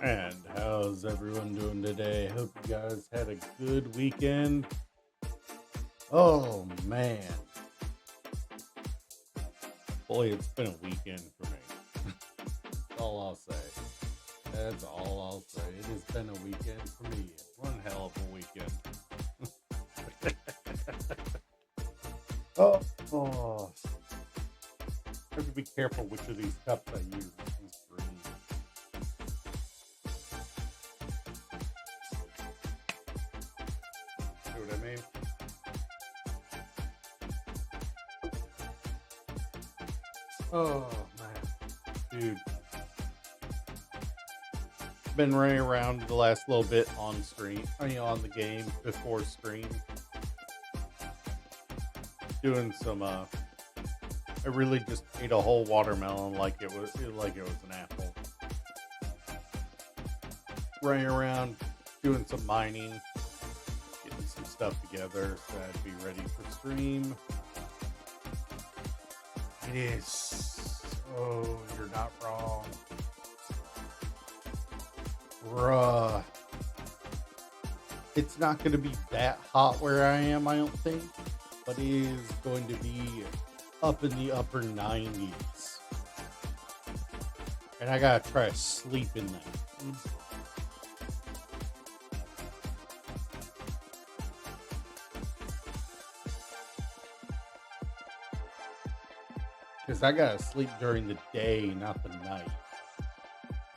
And how's everyone doing today? Hope you guys had a good weekend. Oh man, boy, it's been a weekend for me. That's all I'll say. That's all I'll say. It has been a weekend for me. One hell of a weekend. oh, I have to be careful which of these cups I use. These green. See what I mean? Oh man, dude. Been running around the last little bit on stream, on the game before stream, doing some. I really just ate a whole watermelon like it was an apple. Running around, doing some mining, getting some stuff together so I'd be ready for stream. It is. Oh, you're not wrong. Bruh. It's not going to be that hot where I am, I don't think. But it is going to be up in the upper 90s. And I got to try to sleep in that. Because I got to sleep during the day, not the night.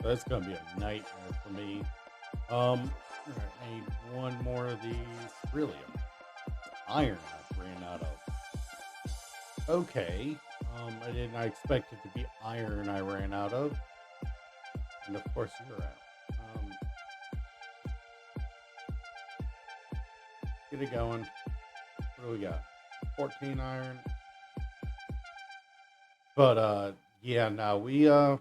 So that's going to be a nightmare for me. I need one more of these. Really, iron I ran out of. Okay. I did not expect it to be iron I ran out of. And of course you're out. Get it going. What do we got? 14 iron. But yeah, no,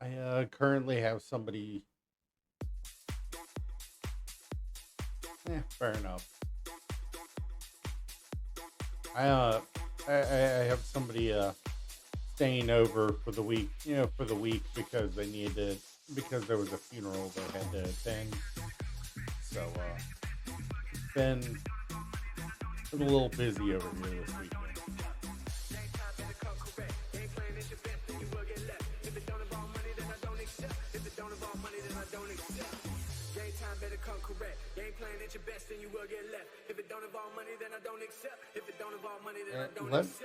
I currently have somebody. Fair enough. I have somebody staying over for the week, because they needed because there was a funeral they had to attend. So it's been a little busy over here this weekend.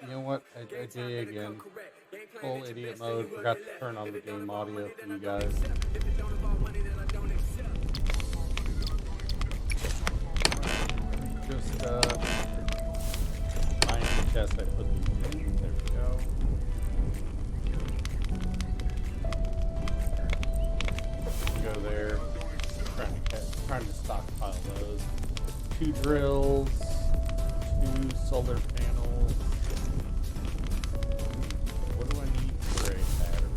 You know what? I did again. Full idiot mode. Forgot to turn on the game audio for you guys. Just find the chest I put these in. There we go. Go there. Trying to stockpile those. 2 drills, 2 solar panels. What do I need for a battery?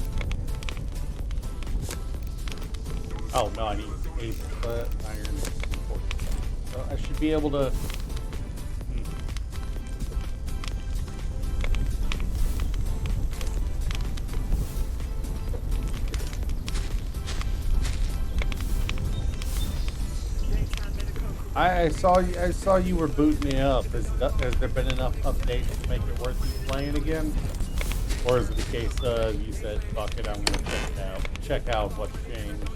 Oh no, I need 8 iron and 40. So I should be able to. I saw you were booting me up. Has there been enough updates to make it worth you playing again? Or is it the case of you said, fuck it, I'm going to check it out. Check out what's changed.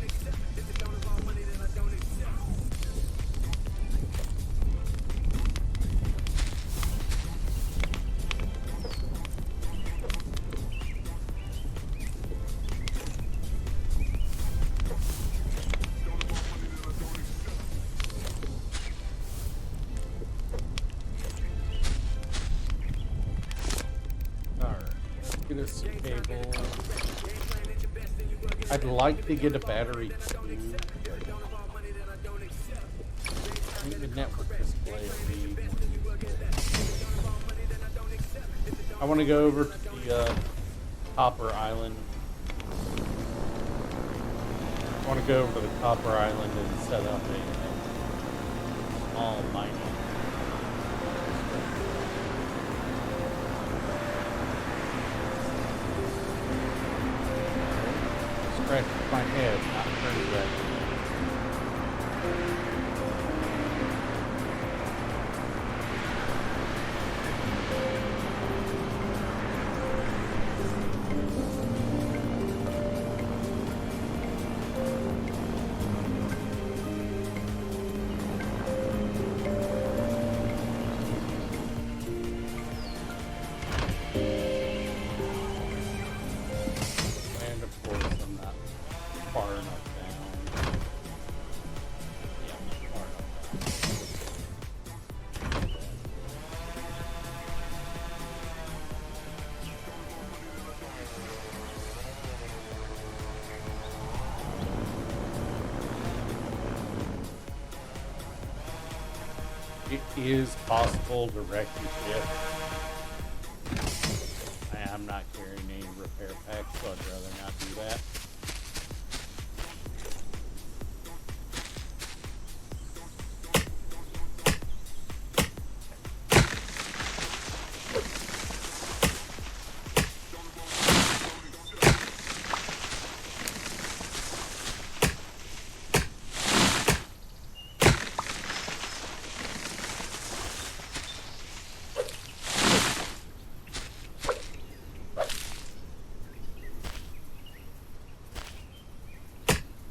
Cable. I'd like to get a battery too. I think the network display will be. I want to go over to the Copper Island. I want to go over to the Copper Island and set up a small mining. scratch my head, not turn red. And of course, I'm not far enough down. Yeah, I'm far enough down. It is possible to wreck your ship. I'm not carrying any repair packs, so I'd rather not do that.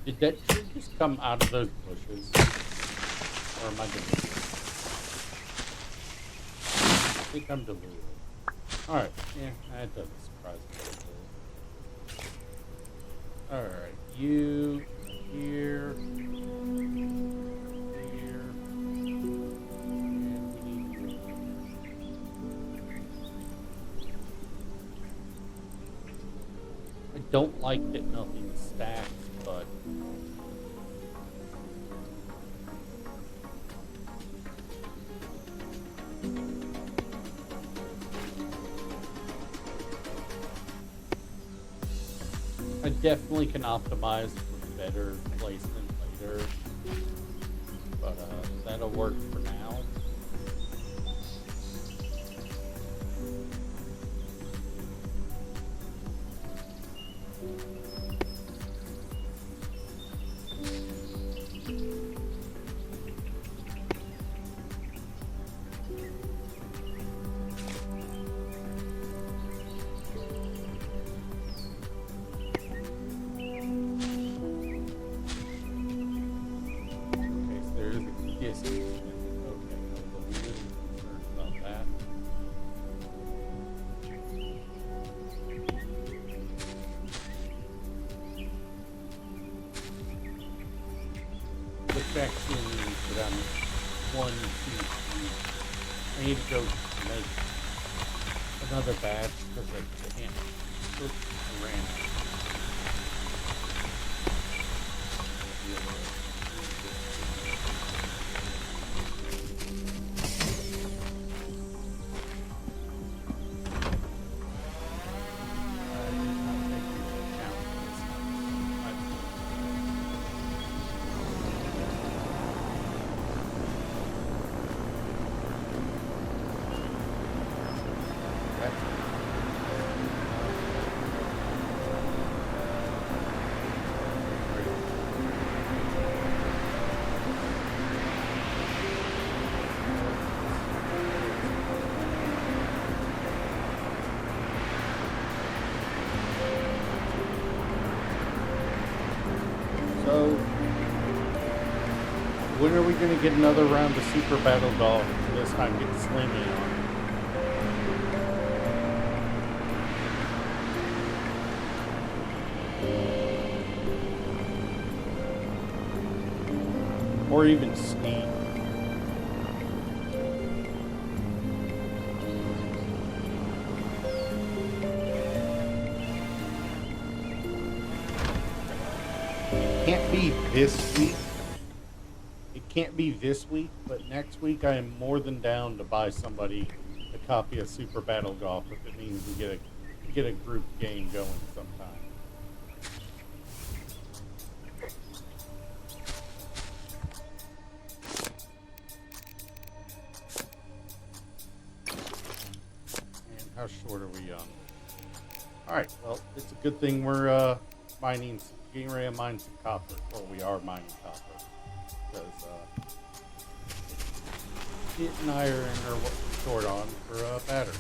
Did that tree just come out of those bushes? Or am I deluded? I think I'm deluded. Alright, yeah, that doesn't surprise me. Alright, you here. Here. And we need you. I don't like that nothing stacks, but I definitely can optimize for better placement later, but that'll work for now. Yes. Okay, no, but we didn't concern about that. The vaccine means that I'm 1, 2, 3. I need to go make another batch because I can't cook around. So, when are we going to get another round of Super Battle Golf? This time get Slimmy on. Or even Steve. Can't be this week. It can't be this week, but next week I am more than down to buy somebody a copy of Super Battle Golf if it means we get a group game going sometime. And how short are we on? All right, well, it's a good thing we're mining getting ready to mine some copper, or we are mining copper, because getting iron or what we're short on for battery.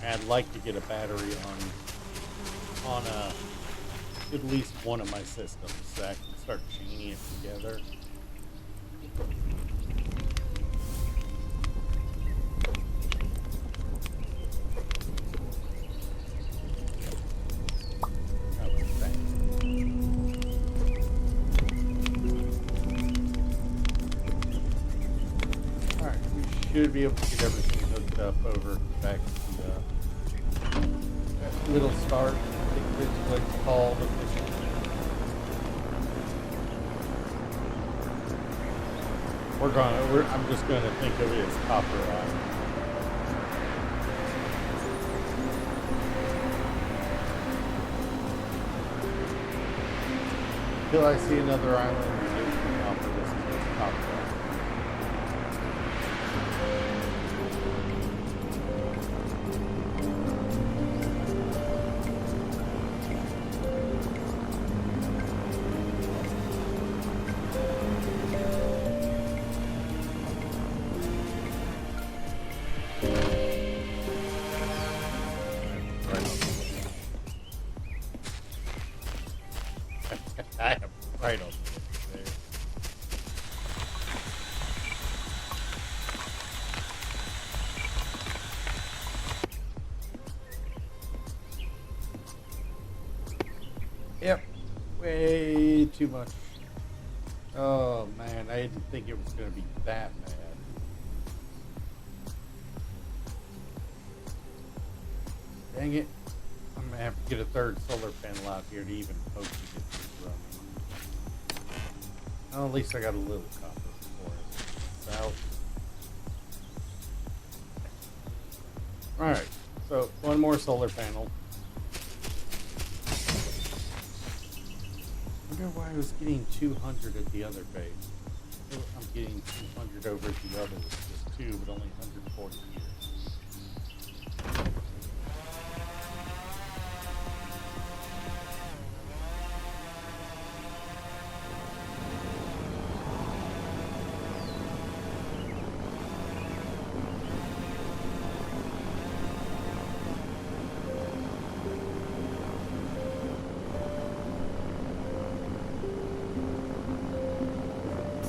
I'd like to get a battery on at least one of my systems so I can start chaining it together. Alright, we should be able to get everything hooked up over back to that little start. I think that's what it's called officially. I'm just gonna think of it as copper iron. Until I see another island using copper, this is just copper iron. I am right on there. Yep, way too much. Oh man, I didn't think it was going to be that bad. Dang it. I'm going to have to get a third solar panel out here to even hope to get this running. Well, at least I got a little copper for it. So, alright, so one more solar panel. I wonder why I was getting 200 at the other base. I'm getting 200 over at the other, which is 2, but only 140 here.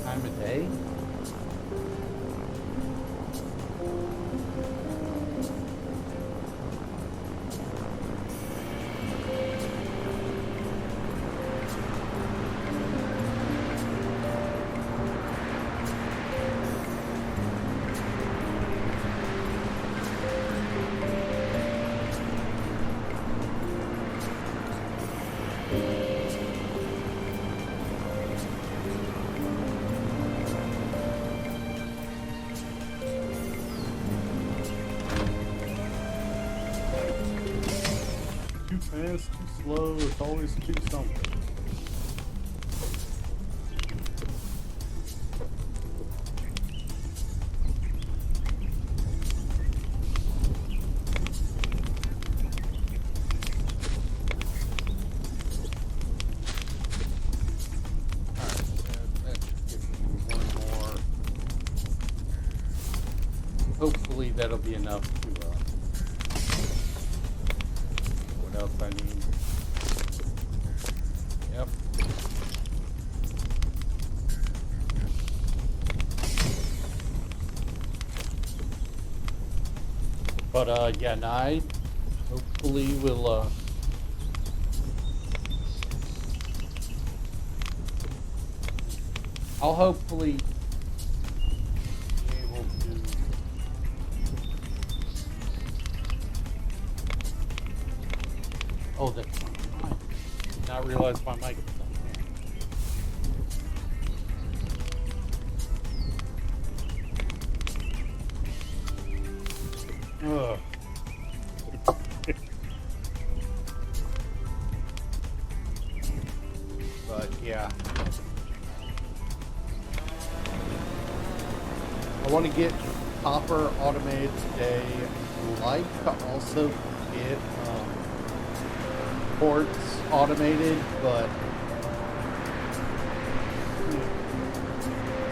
Time of day? Too fast, too slow, it's always too something. Hopefully that'll be enough to, what else I need? Yep. But, yeah, I hopefully will, I'll hopefully be able to oh, that's my mic. Did not realize my mic was on there. Ugh. But yeah. want to get copper automated today. Like to also get ports automated, but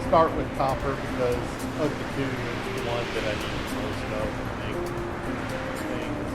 start with copper because of the two is the one that I need the most of to make things.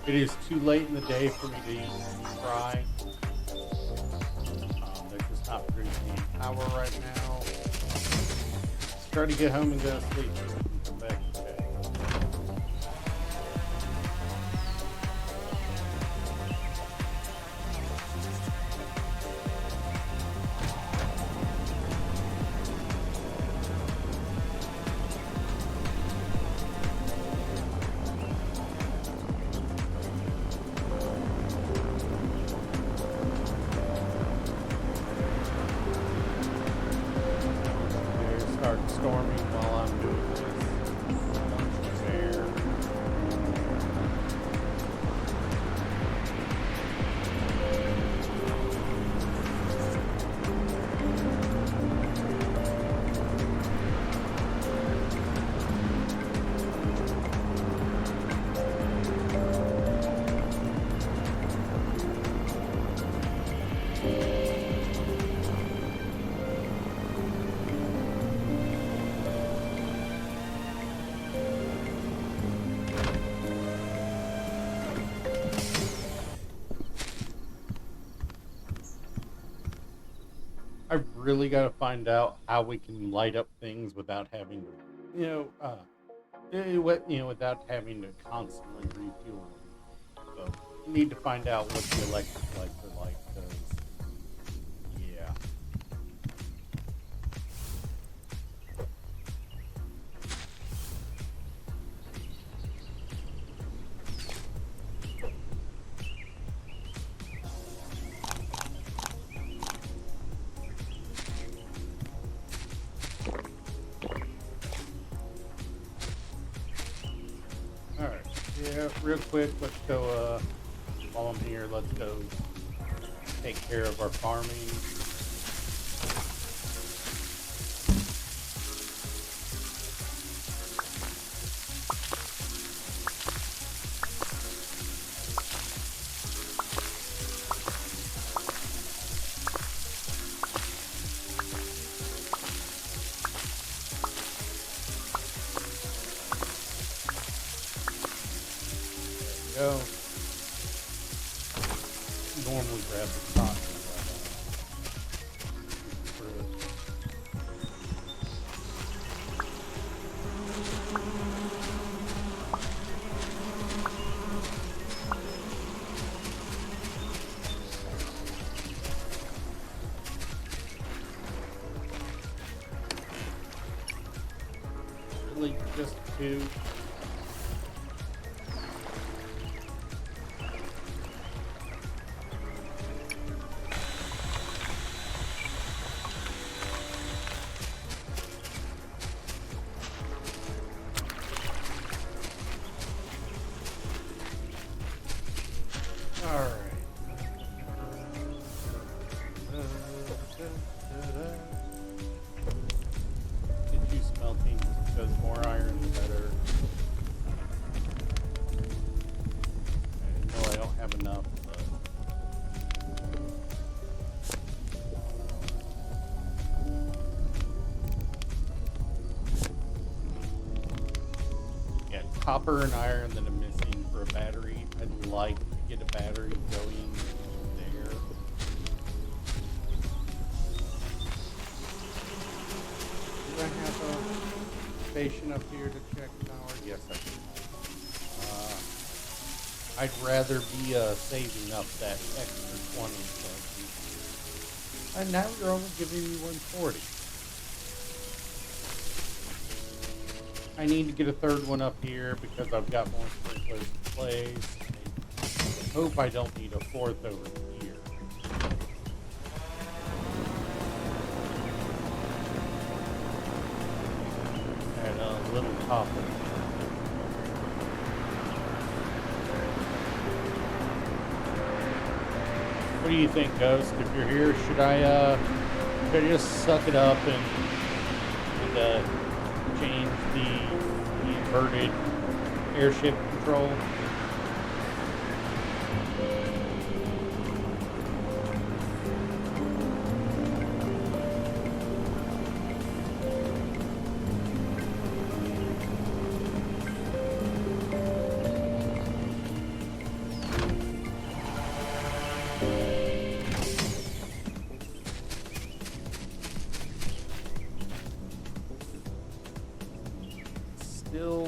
It is too late in the day for me to even try. They're just not producing any power right now. Let's try to get home and go to sleep so we can come back and check. Start storming while I'm doing this. Bunch of air. I really got to find out how we can light up things without having to, without having to constantly refuel them. So, need to find out what the electric lights are like, because, yeah. Alright, yeah, real quick, let's go, while I'm here, let's go take care of our farming. Go. Normally grab the cotton. Really, just two. Alright. Get you smelting, because more iron the better. enough, but yeah, copper and iron that I'm missing for a battery. I'd like to get a battery going there. Do I have a station up here to check power? Yes, I do. I'd rather be saving up that extra 20. So and now you're only giving me 140. I need to get a third one up here because I've got more sprinklers in place. I hope I don't need a fourth over here. At a little copper. What do you think, Ghost? If you're here, should I just suck it up and change the inverted airship control? Still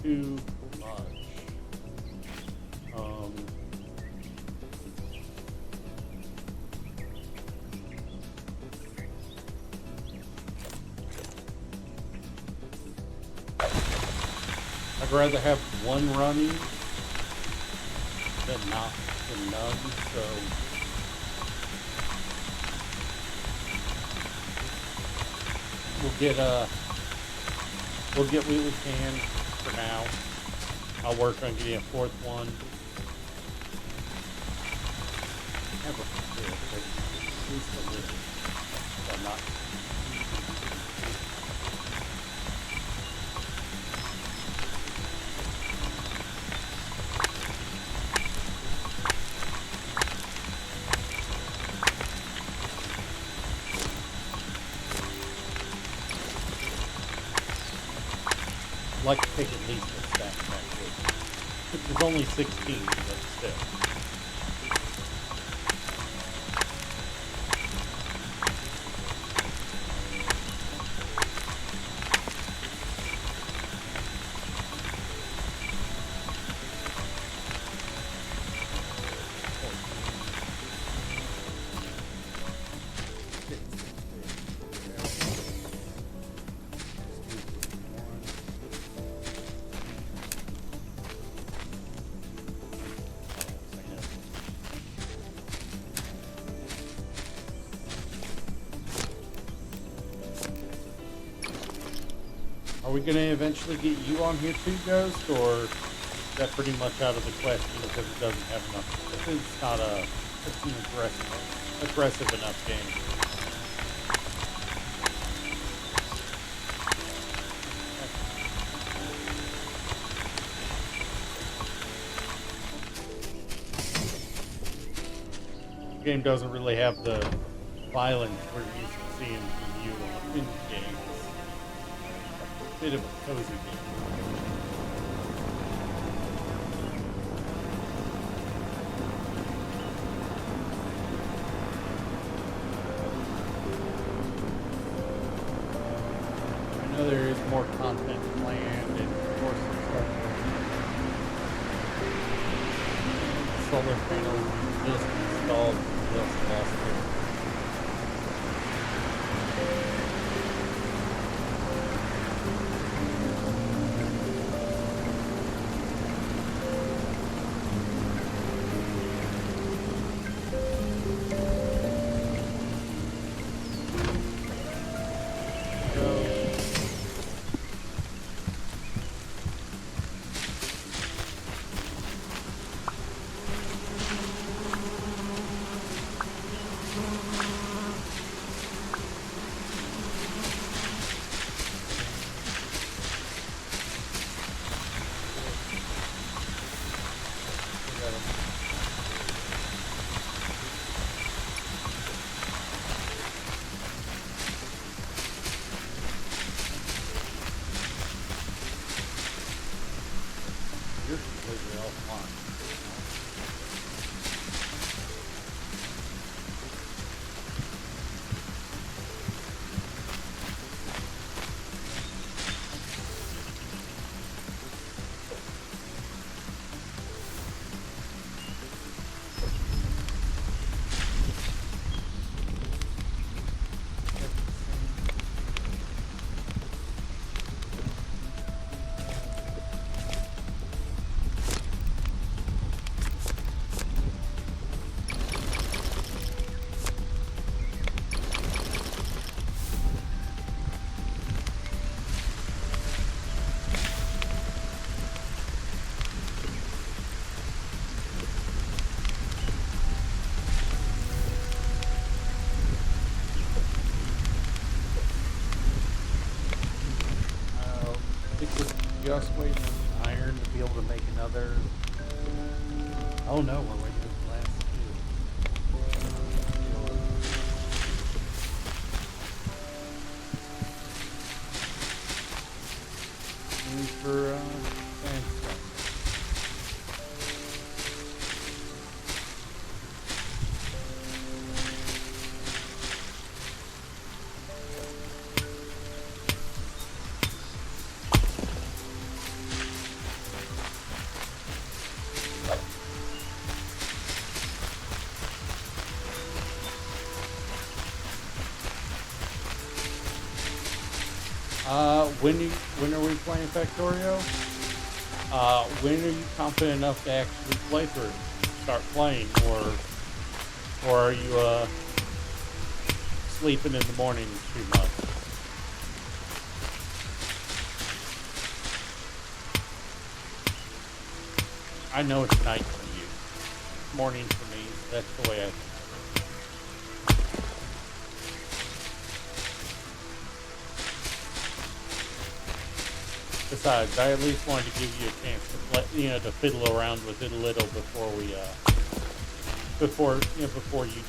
too much. I'd rather have one running than none. So we'll get what we can for now. I'll work on getting a fourth one. Have a fifth, at least a little. So not. I'd like to take at least a stack back with me. Which is only 16, but still. Are we going to eventually get you on here too, Ghost, or is that pretty much out of the question because it doesn't have enough? It's not it's an aggressive enough game. The game doesn't really have the violence we're used to seeing from you in games. Bit of a cozy game. I know there is more content planned and more stuff. Solar panels just installed, just lost it. They're offline. I think we're just waiting on the iron to be able to make another. Oh no, we're waiting on the last two. Waiting for sandstone. When are we playing Factorio? When are you confident enough to actually play through, start playing, or are you sleeping in the morning too much? I know it's night for you, morning for me. That's the way I think. Besides, I at least wanted to give you a chance to play, to fiddle around with it a little before you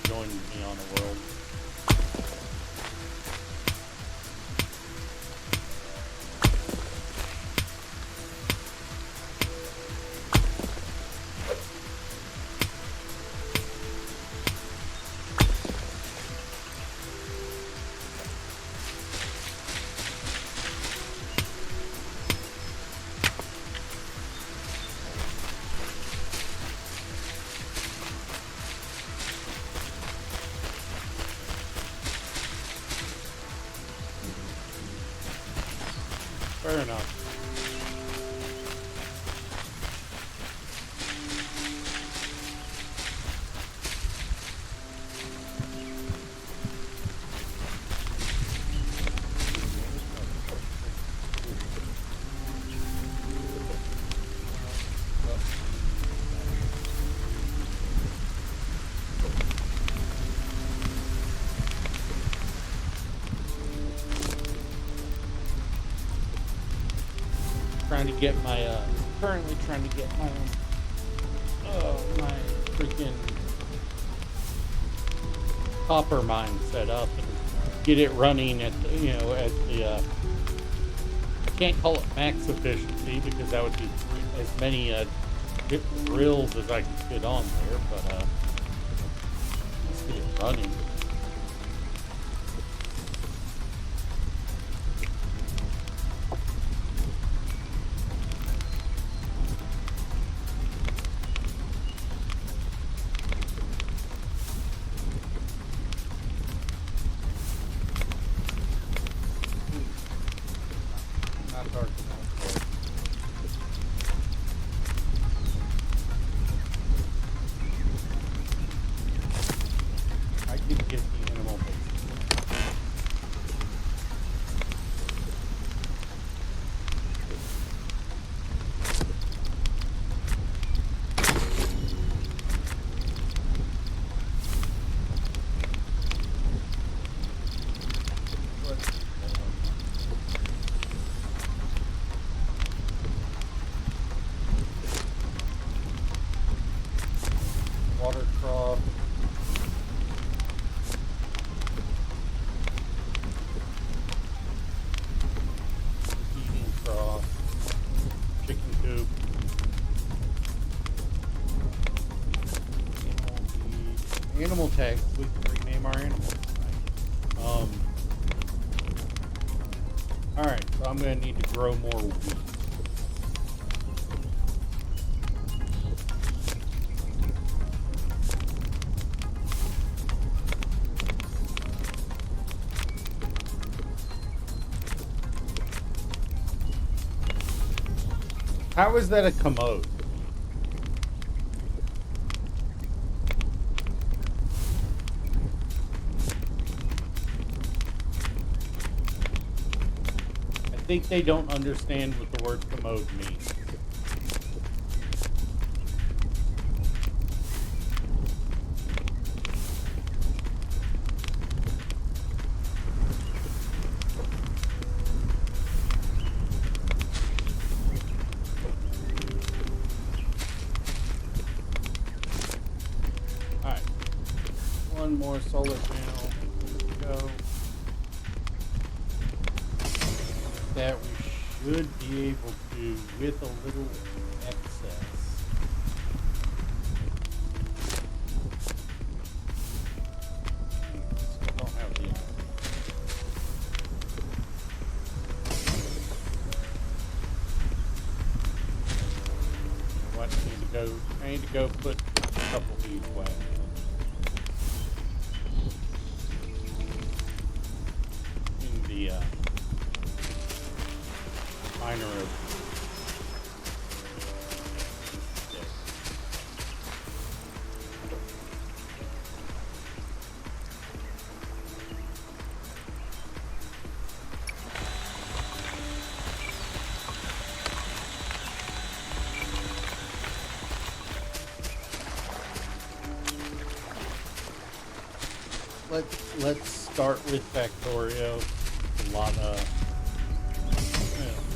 joined me on the world. Fair enough. Trying to get my currently trying to get my freaking copper mine set up and get it running at the I can't call it max efficiency because that would be as many drills as I can fit on there, but let's get it running. Not dark enough. I could get the animal base. Water trough. Heating trough. Chicken coop. Animal tags. We can rename our animals. Alright, so I'm going to need to grow more wheat. How is that a commode? I think they don't understand what the word commode means. Alright. One more solar panel. There we go. That we should be able to with a little excess. Still don't have the what I need to go put a couple of these away. In the minor of let's start with Factorio. A lot of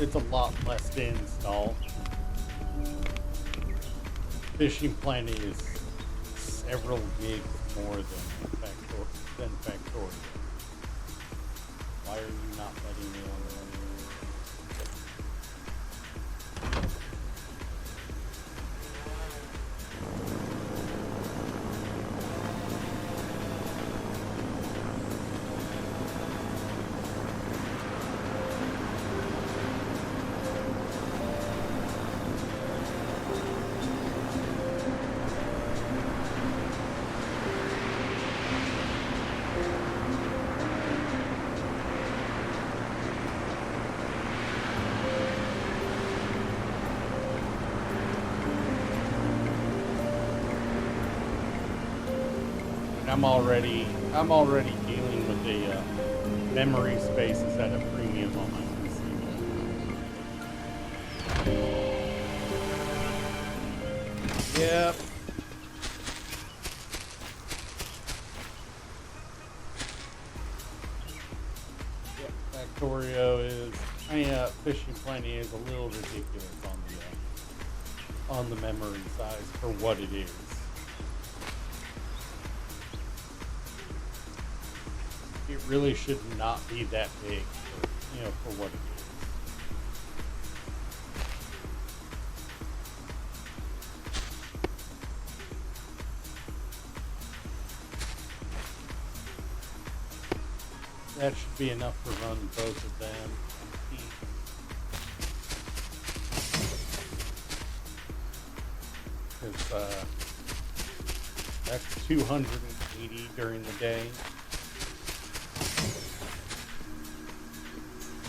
it's a lot less to install. Fishing Planet is several gigs more than Factorio. Why are you not letting me on the I'm already dealing with the memory spaces at a premium on my PC. Yep. Factorio is, Fishing Planet is a little ridiculous on the memory size for what it is. It really should not be that big for what it is. That should be enough to run both of them. Because that's 280 during the day.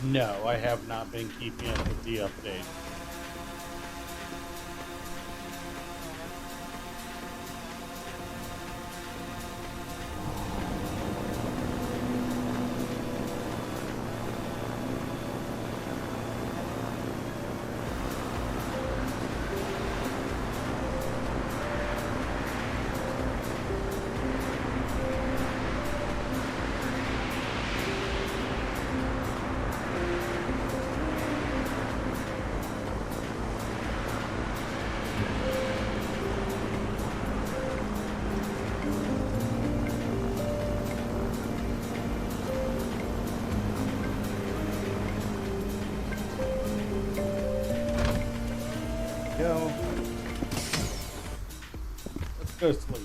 No, I have not been keeping up with the update. Go. Let's go sleep.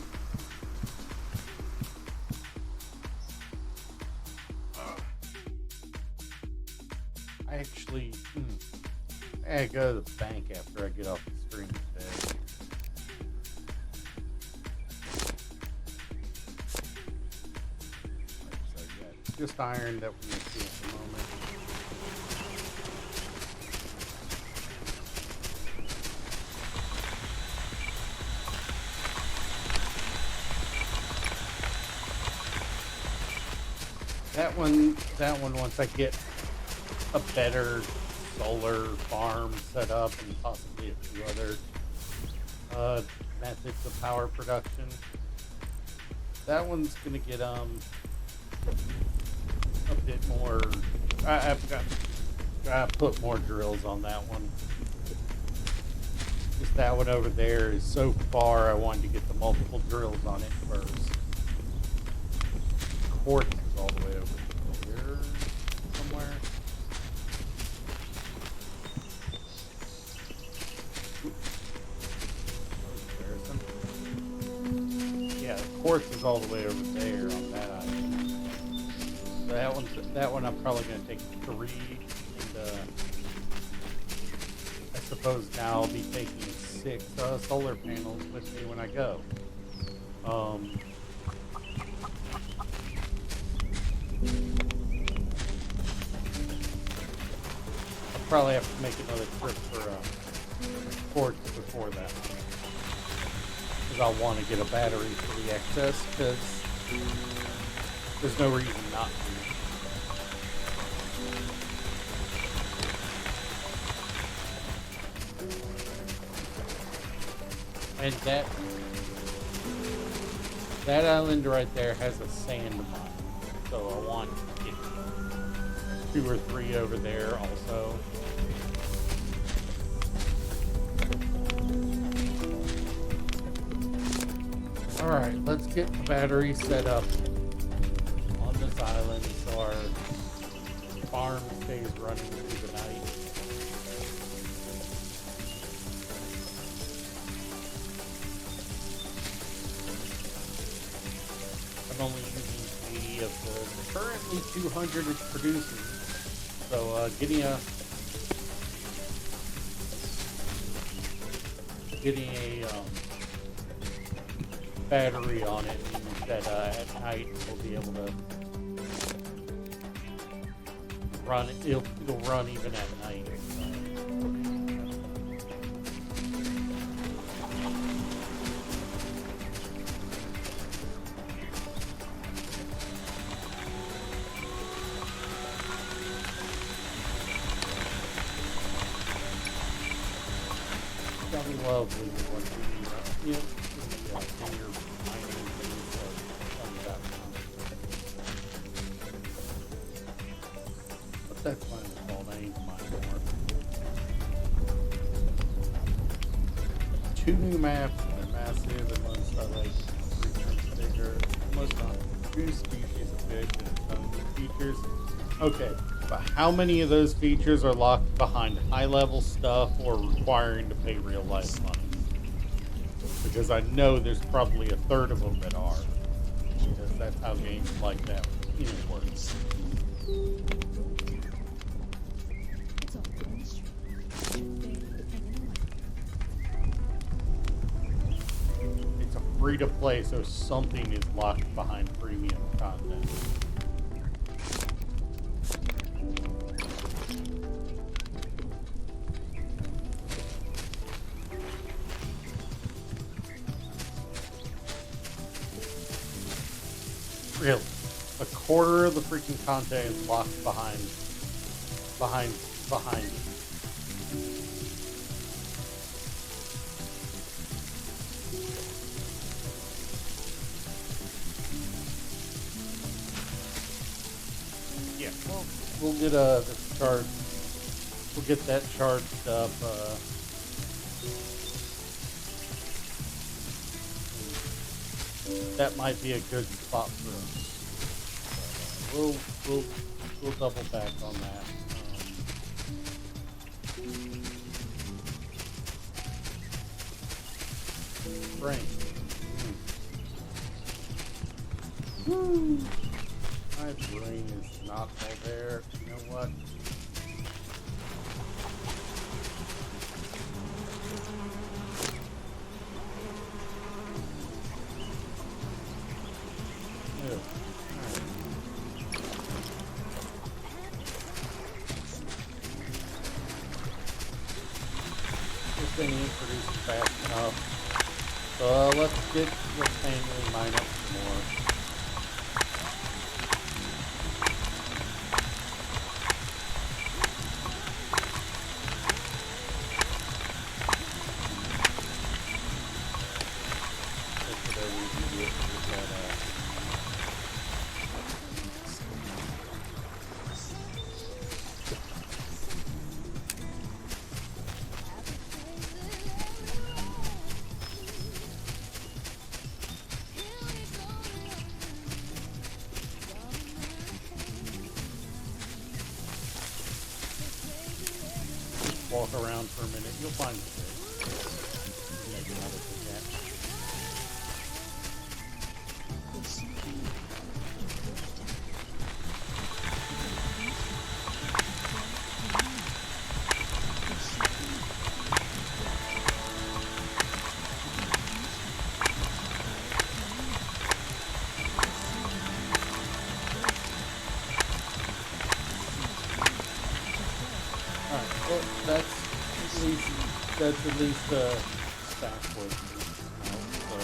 gotta go to the bank after I get off the stream today. So yeah, just iron that we can see at the moment. That one, once I get a better solar farm set up and possibly a few other methods of power production, that one's gonna get a bit more. I've got to put more drills on that one. Just that one over there is so far. I wanted to get the multiple drills on it first. Quartz is all the way over here somewhere. Yeah, quartz is all the way over there on that island. So that one I'm probably going to take 3, and I suppose now I'll be taking 6 solar panels with me when I go. I'll probably have to make another trip for quartz before that, because I'll want to get a battery for the excess, because there's no reason not to. And that island right there has a sand mine, so I want to get 2 or 3 over there also. Alright, let's get the battery set up on this island so our farm stays running through the night. I'm only using 80 of the currently 200 it's producing. So getting a battery on it means that at night we'll be able to run it. It'll run even at night. Love when you want to be, when you're mining things, but that's fine with all. I need to mine more. 2 new maps, and they're massive, and ones are like 3 times bigger. Most on 2 species of fish and a ton of new features. Okay. But how many of those features are locked behind high-level stuff or requiring to pay real-life money? Because I know there's probably a third of them that are. Because that's how games like that works. It's a free-to-play, so something is locked behind premium content. Really, a quarter of the freaking content is locked behind. Yeah, well, we'll get this chart. We'll get that charged up. That might be a good spot for us. We'll double back on that. Brain. Woo. My brain is not all there. You know what? fast enough. So let's manually mine up some more. That's whatever we can get with that. Walk around for a minute. You'll find it. Make another pickaxe. Alright, well, that's at least stack work now, so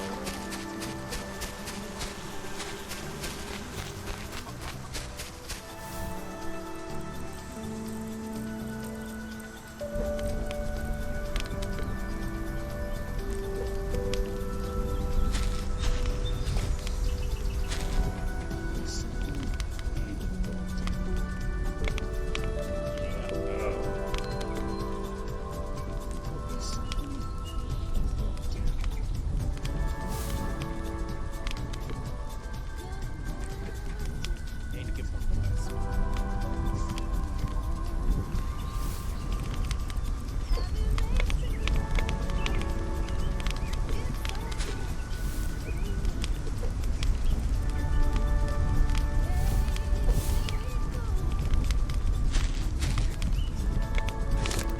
need to get more glass.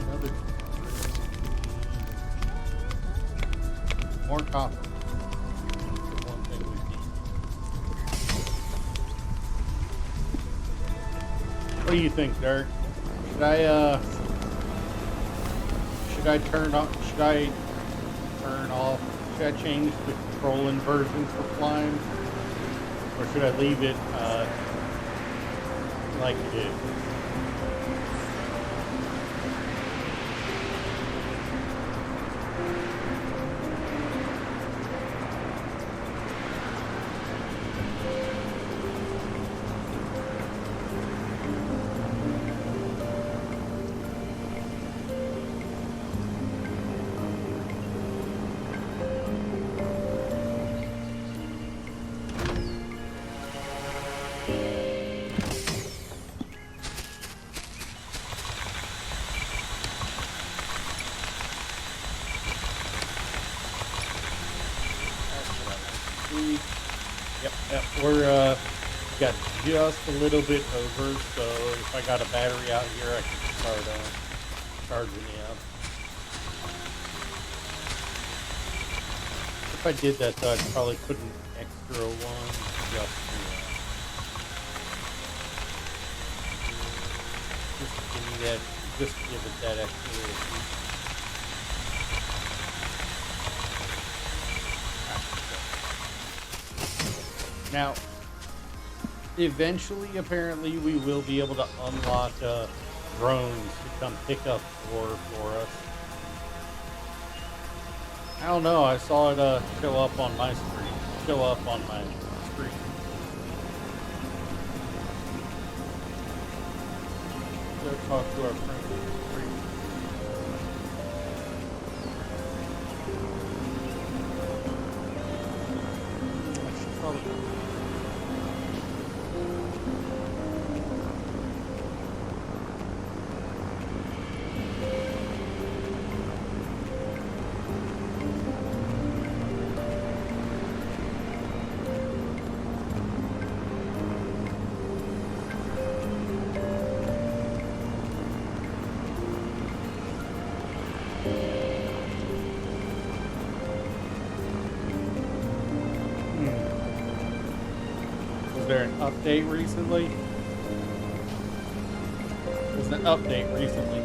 Another more copper. The one thing we need. What do you think, Dirk? Should I turn off? Should I change the control inversion for flying, or should I leave it like it is? Yep, we're got just a little bit over, so if I got a battery out here, I can start charging it up. If I did that, though, I'd probably put an extra one just to give me that, just to give it that extra. Now, eventually, apparently, we will be able to unlock drones to come pick up for us. I don't know. I saw it show up on my screen. Go talk to our friend. I should probably. Was there an update recently?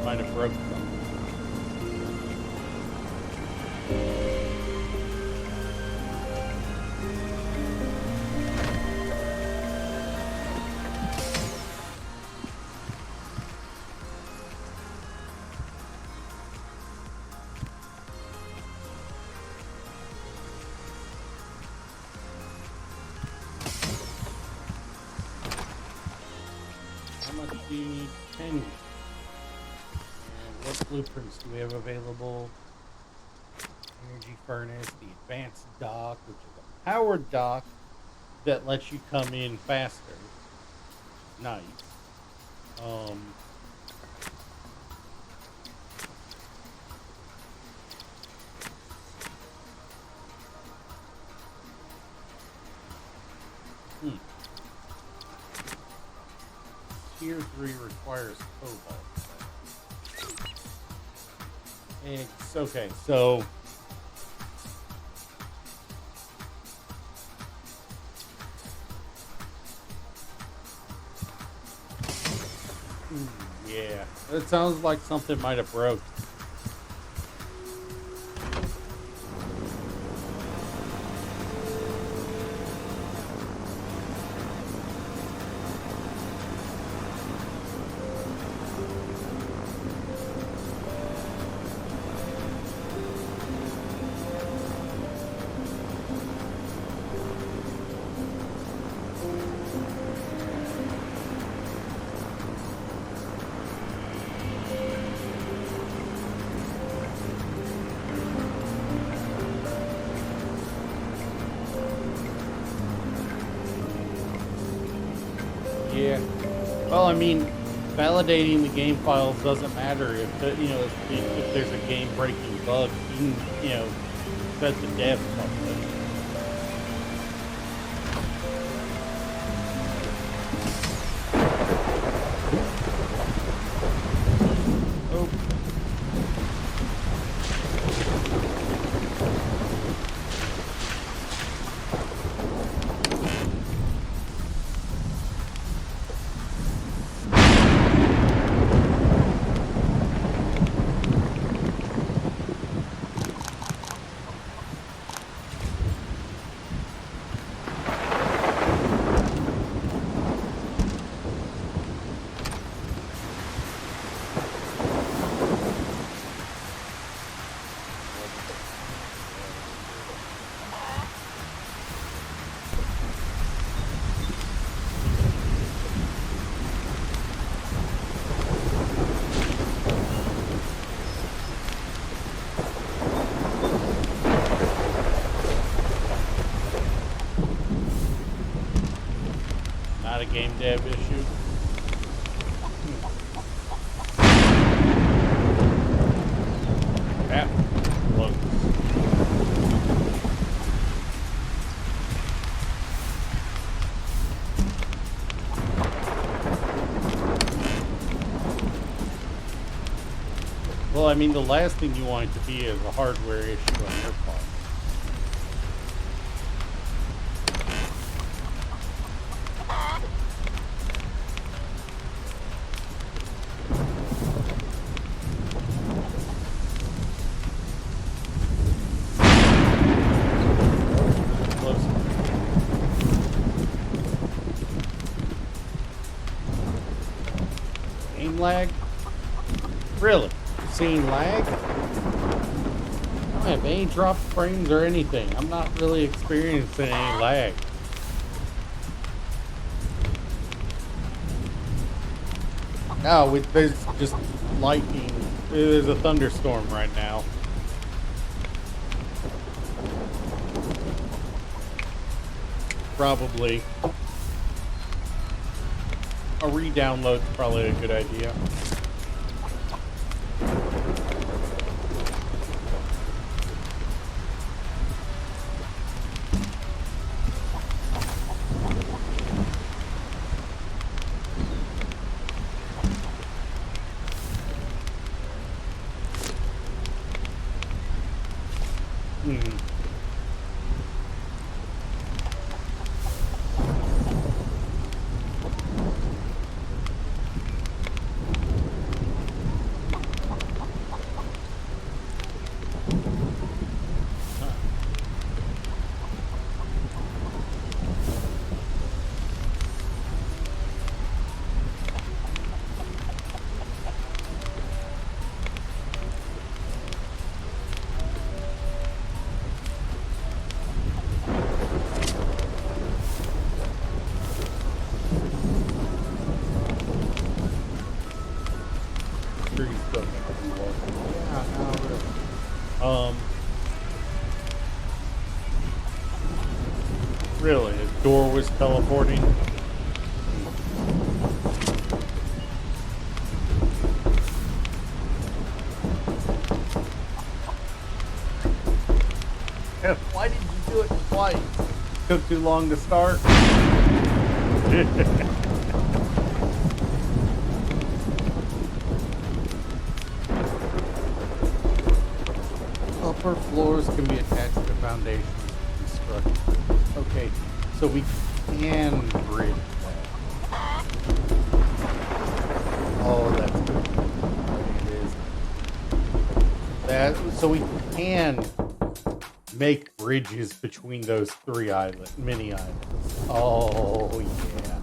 Might have broke something. do you need 10 gear? And what blueprints do we have available? Energy furnace, the advanced dock, which is a powered dock that lets you come in faster. Nice. Tier 3 requires cobalt. Eggs. Okay, so yeah, it sounds like something might have broke. Yeah. Well, I mean, validating the game files doesn't matter if if there's a game breaking bug. You can set the dev something. Oh. Not a game dev issue. That looks. Well, I mean, the last thing you want it to be is a hardware issue on your part. Game lag? Really? Seeing lag? I don't have any drop frames or anything. I'm not really experiencing any lag. No, there's just lightning. There's a thunderstorm right now. Probably. A re-download's probably a good idea. Really, a door was teleporting. Why did you do it twice? Took too long to start. Upper floors can be attached to foundations construction. Okay, so we can bridge that. Oh, that's good. It is. That so we can make bridges between those mini islands. Oh yeah.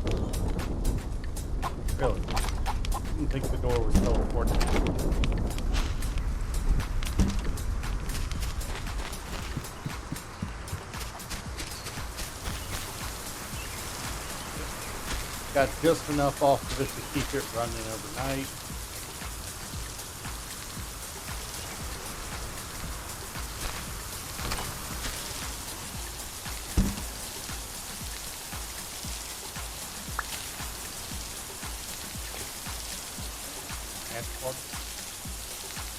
Really? I didn't think the door was teleporting. Got just enough off of it to keep it running overnight.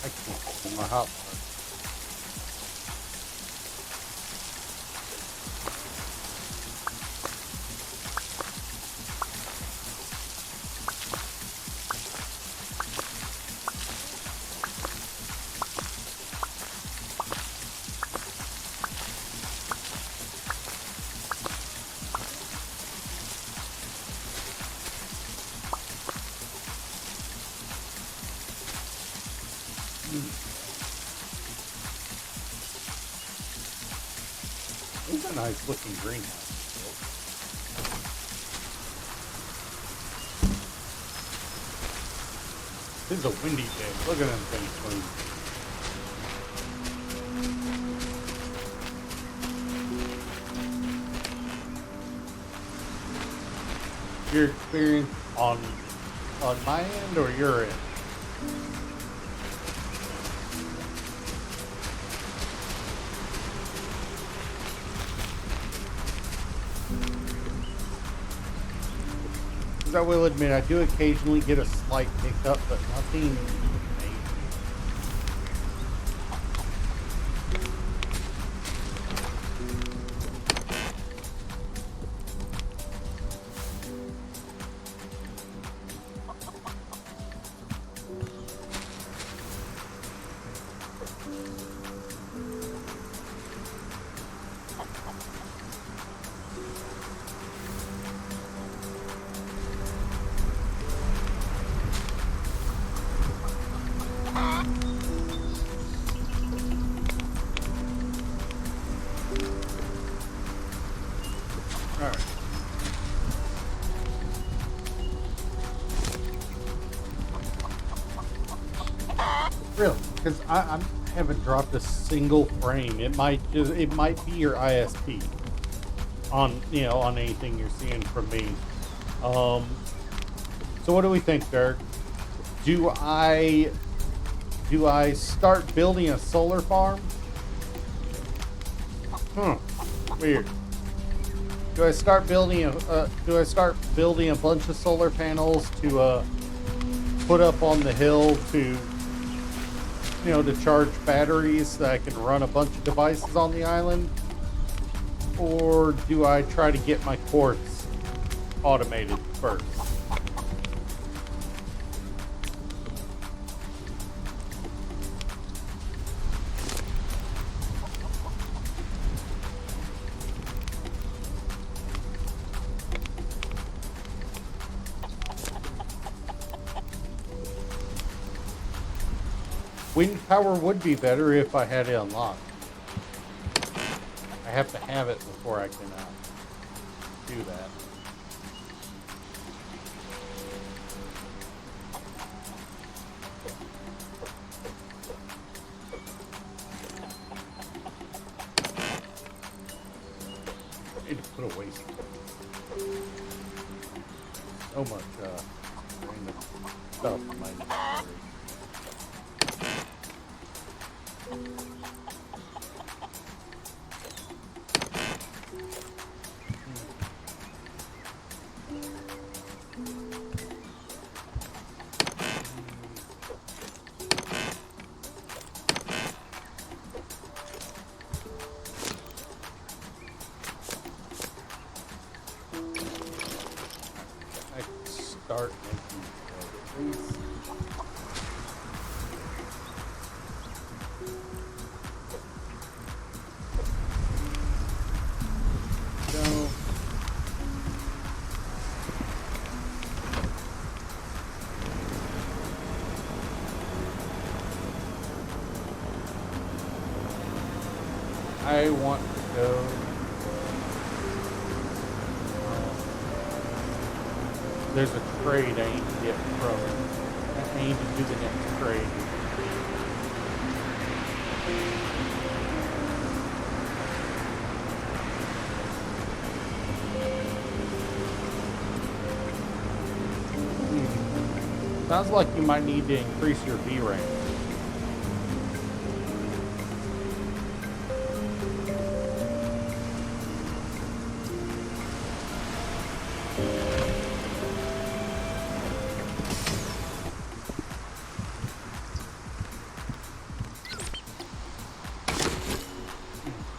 I can't pull my hot bar. It's a nice looking greenhouse. This is a windy day. Look at them things clean. Your experience on my end or your end? Because I will admit, I do occasionally get a slight hiccup, but nothing major. Alright. Really? Because I haven't dropped a single frame. It might be your ISP on on anything you're seeing from me. So what do we think, Dirk? Do I start building a solar farm? Weird. Do I start building a bunch of solar panels to put up on the hill to charge batteries that I can run a bunch of devices on the island? Or do I try to get my quartz automated first? Wind power would be better if I had it unlocked. I have to have it before I can do that. I need to put away so much random stuff in my inventory. start making the release. Go. I want to go. There's a trade I need to get from. I need to do the next trade. Sounds like you might need to increase your V rank.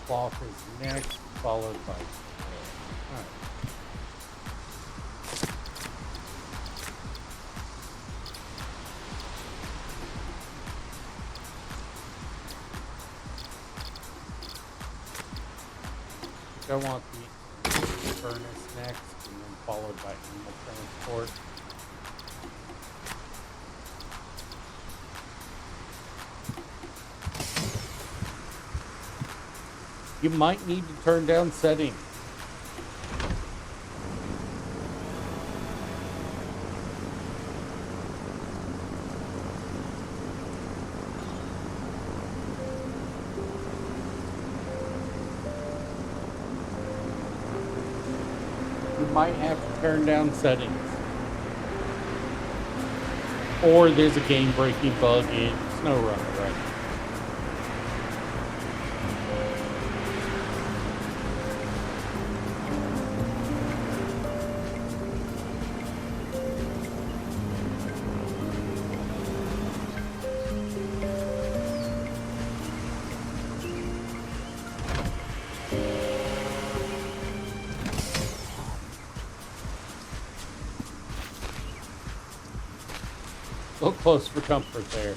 Cloth is next, followed by. Alright. I want the furnace next, and then followed by animal transport. You might need to turn down settings. You might have to turn down settings. Or there's a game-breaking bug in SnowRunner right now. So close for comfort there.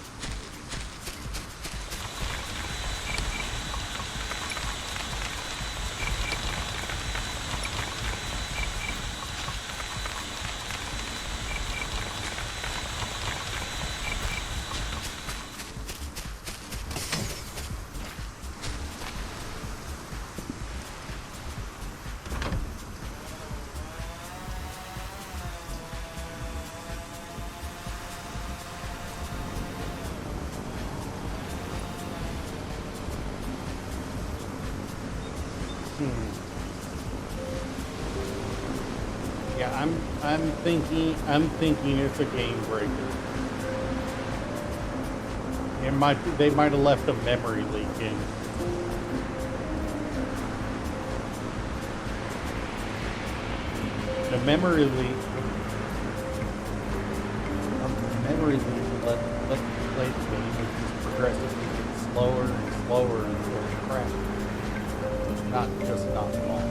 Yeah, I'm thinking it's a game breaker. They might have left a memory leak in. The memory leak let the play the game just progressively get slower and slower until it crashes. Not just not long.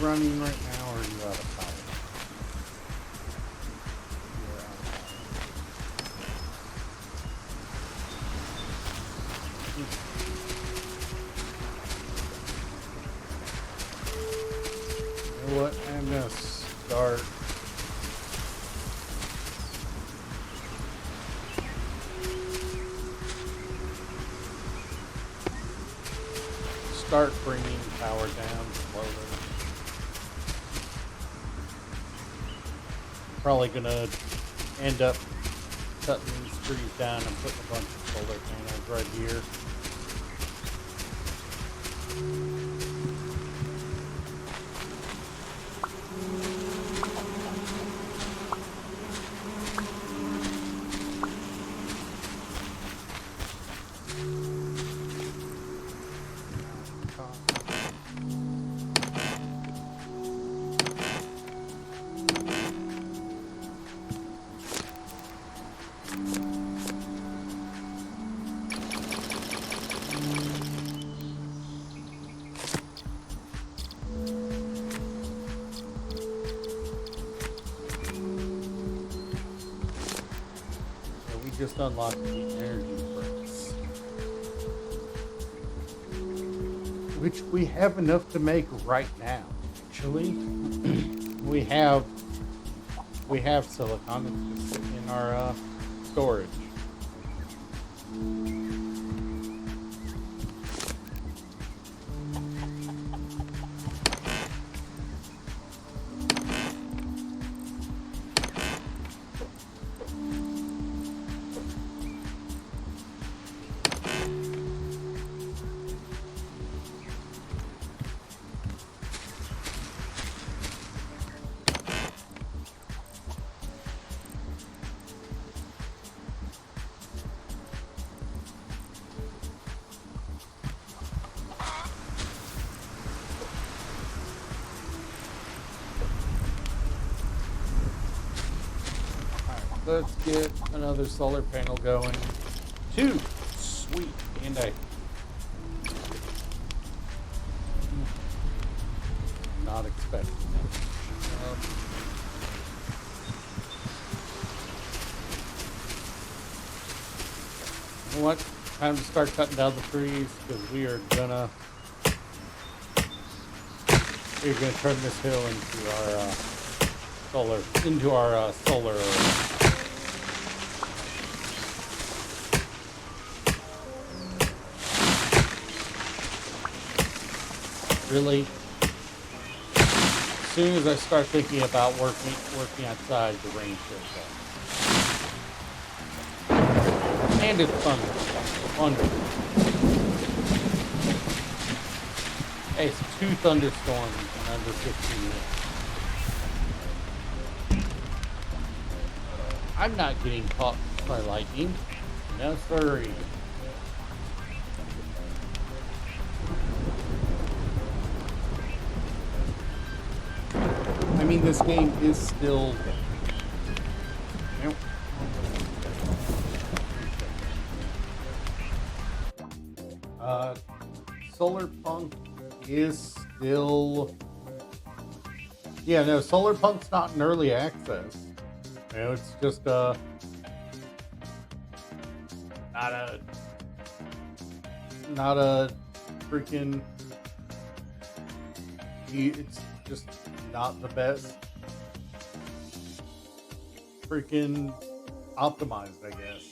Running right now, or are you out of power? You're out of power. You know what? I'm gonna start. start bringing power down slowly. Probably gonna end up cutting these trees down and putting a bunch of solar panels right here. Just unlocked the energy furnace, which we have enough to make right now. Actually, we have silicon. It's just sitting in our storage. Let's get another solar panel going. 2. Sweet. And I not expecting that. You know what? Time to start cutting down the trees because we're gonna turn this hill into our solar Really, as soon as I start thinking about working outside, the rain shows up. And it's thunder. Hey, it's 2 thunderstorms in under 15 minutes. I'm not getting caught by lightning. No, sorry. I mean, this game is still. Solarpunk is still. Yeah, no, Solarpunk's not in early access. You know, it's just not a freaking. It's just not the best freaking optimized, I guess.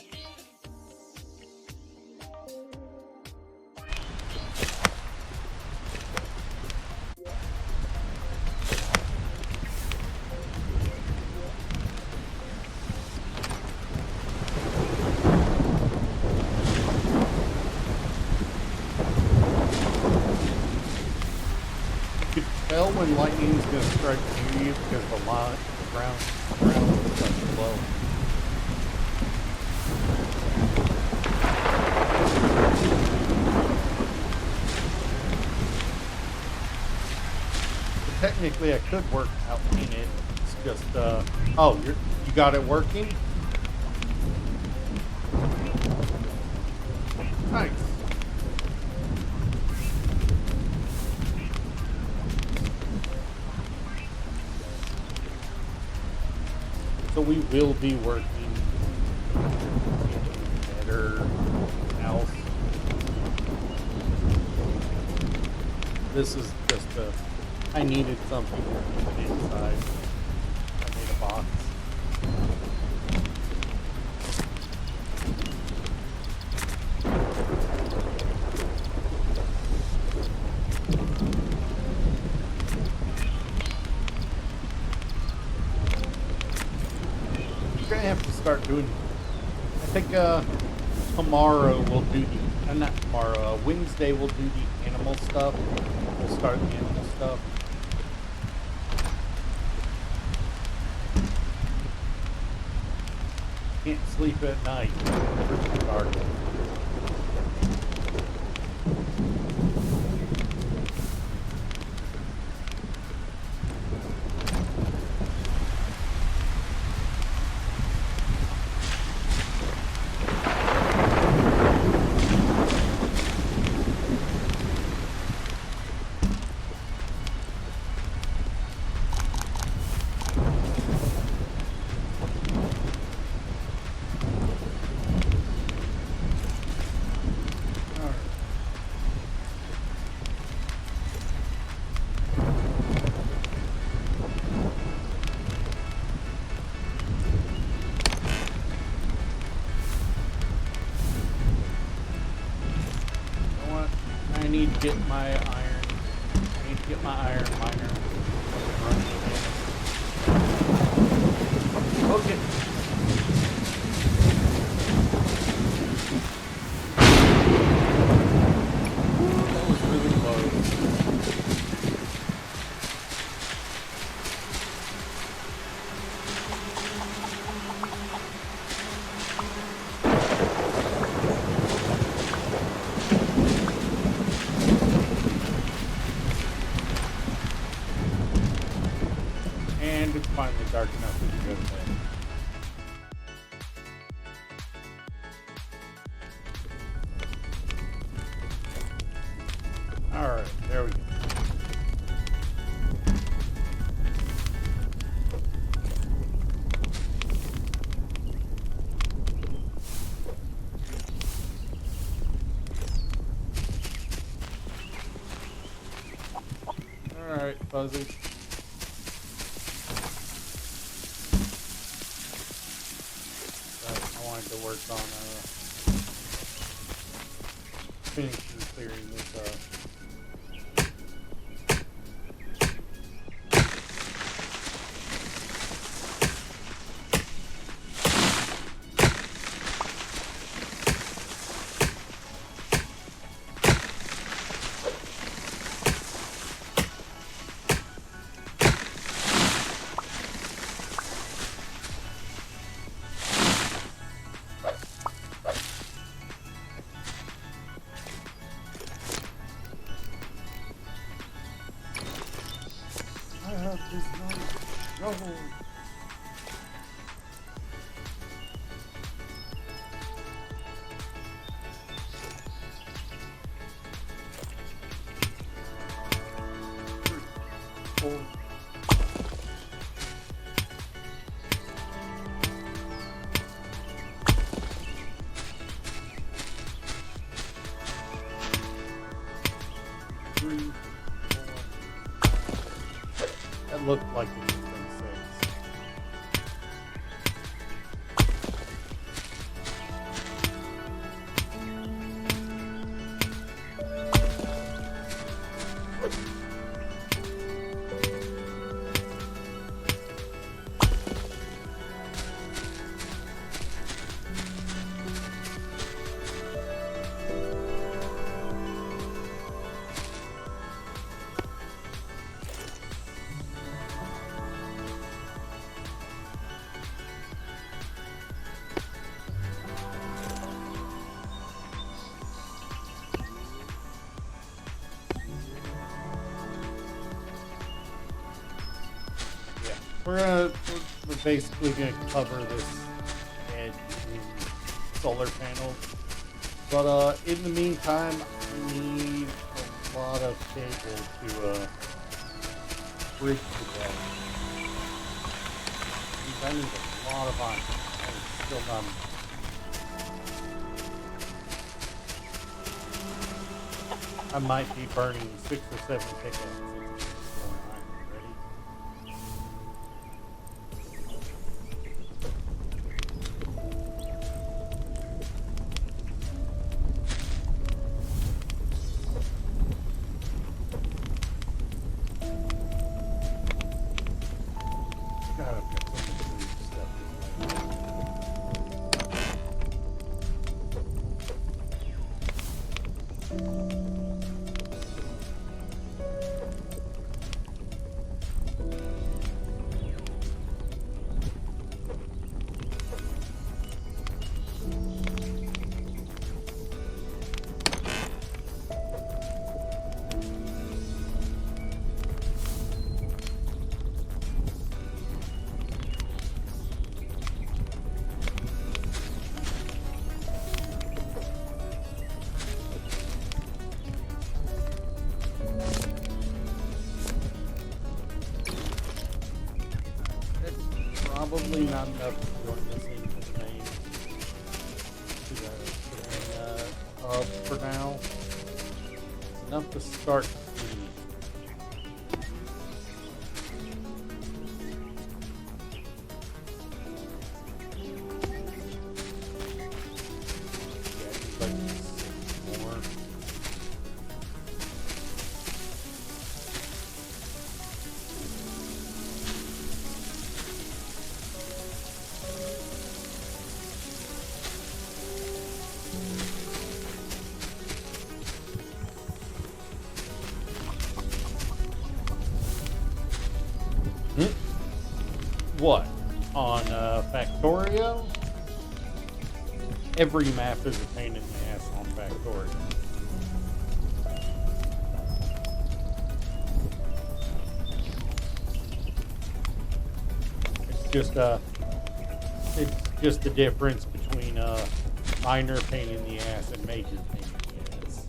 Tell when lightning's gonna strike near you because the ground is such low. Technically, I could work out in it. It's just, oh, you got it working? Nice. So we will be working better house. This is just I needed something to put inside. I made a box. start doing. I think tomorrow we'll do the. Not tomorrow. Wednesday we'll do the animal stuff. We'll start the animal stuff. Can't sleep at night. It's too dark. I need to get my iron. I need to get my iron miner. Okay. That was really close. And it's finally dark enough we can go to bed. Alright, there we go. Alright, Fuzzy. I wanted to work on finishing clearing this I have this nice shovel. Four. Three, four. That looked like it was been six. We're basically gonna cover this edge in solar panels, but in the meantime, I need a lot of cable to bridge the gap. I need a lot of iron. I'm still not. I might be burning 6 or 7 pickaxes. God, I've got so much food stuff in my life. probably not enough to join this into the main hub for now. It's enough to start cleaning. Yeah, it's like 6 more. What? On Factorio? Every map is a pain in the ass on Factorio. It's just the difference between minor pain in the ass and major pain in the ass.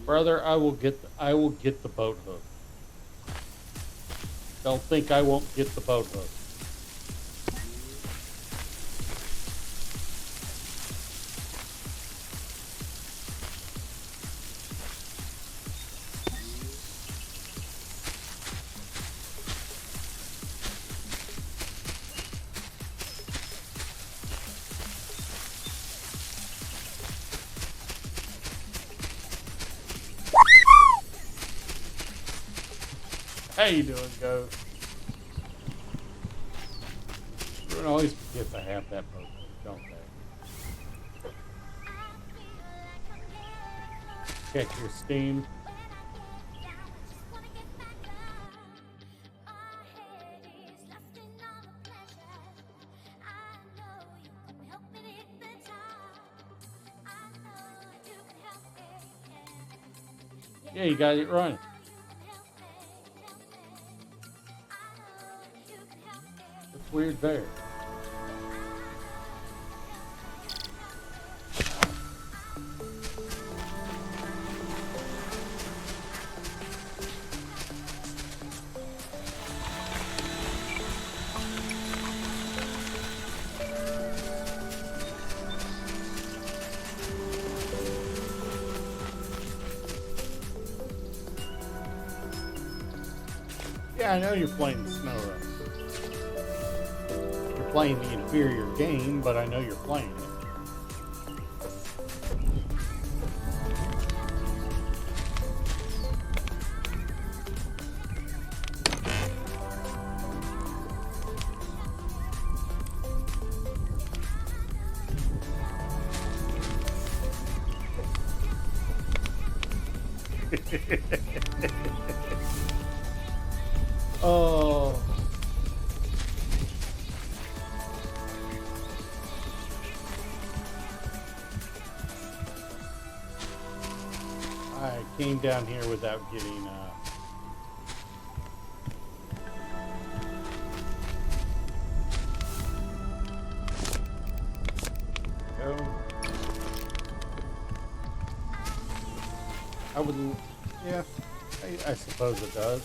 Brother, I will get the boat hook. Don't think I won't get the boat hook. How you doing, Ghost? Everyone always forgets I have that boat, don't they? Check your Steam. Yeah, you got it running. It's weird there. Yeah, I know you're playing the Snow Run. You're playing the inferior game, but I know you're playing it. Oh. I came down here without getting go. I wouldn't, yeah, I suppose it does.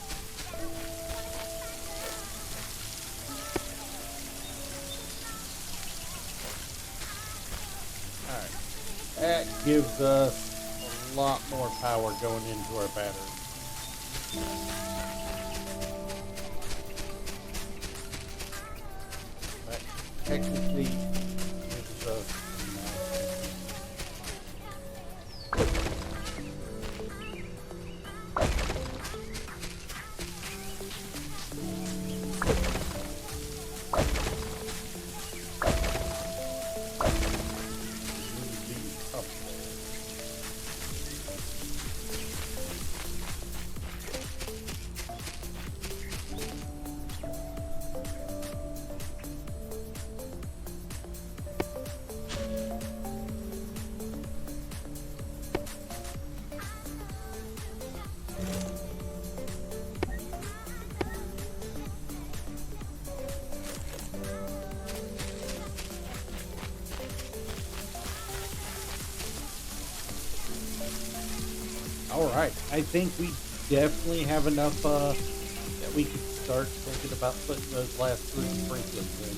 That gives us a lot more power going into our battery. That technically gives us right. I think we definitely have enough that we could start thinking about putting those last three sprinklers in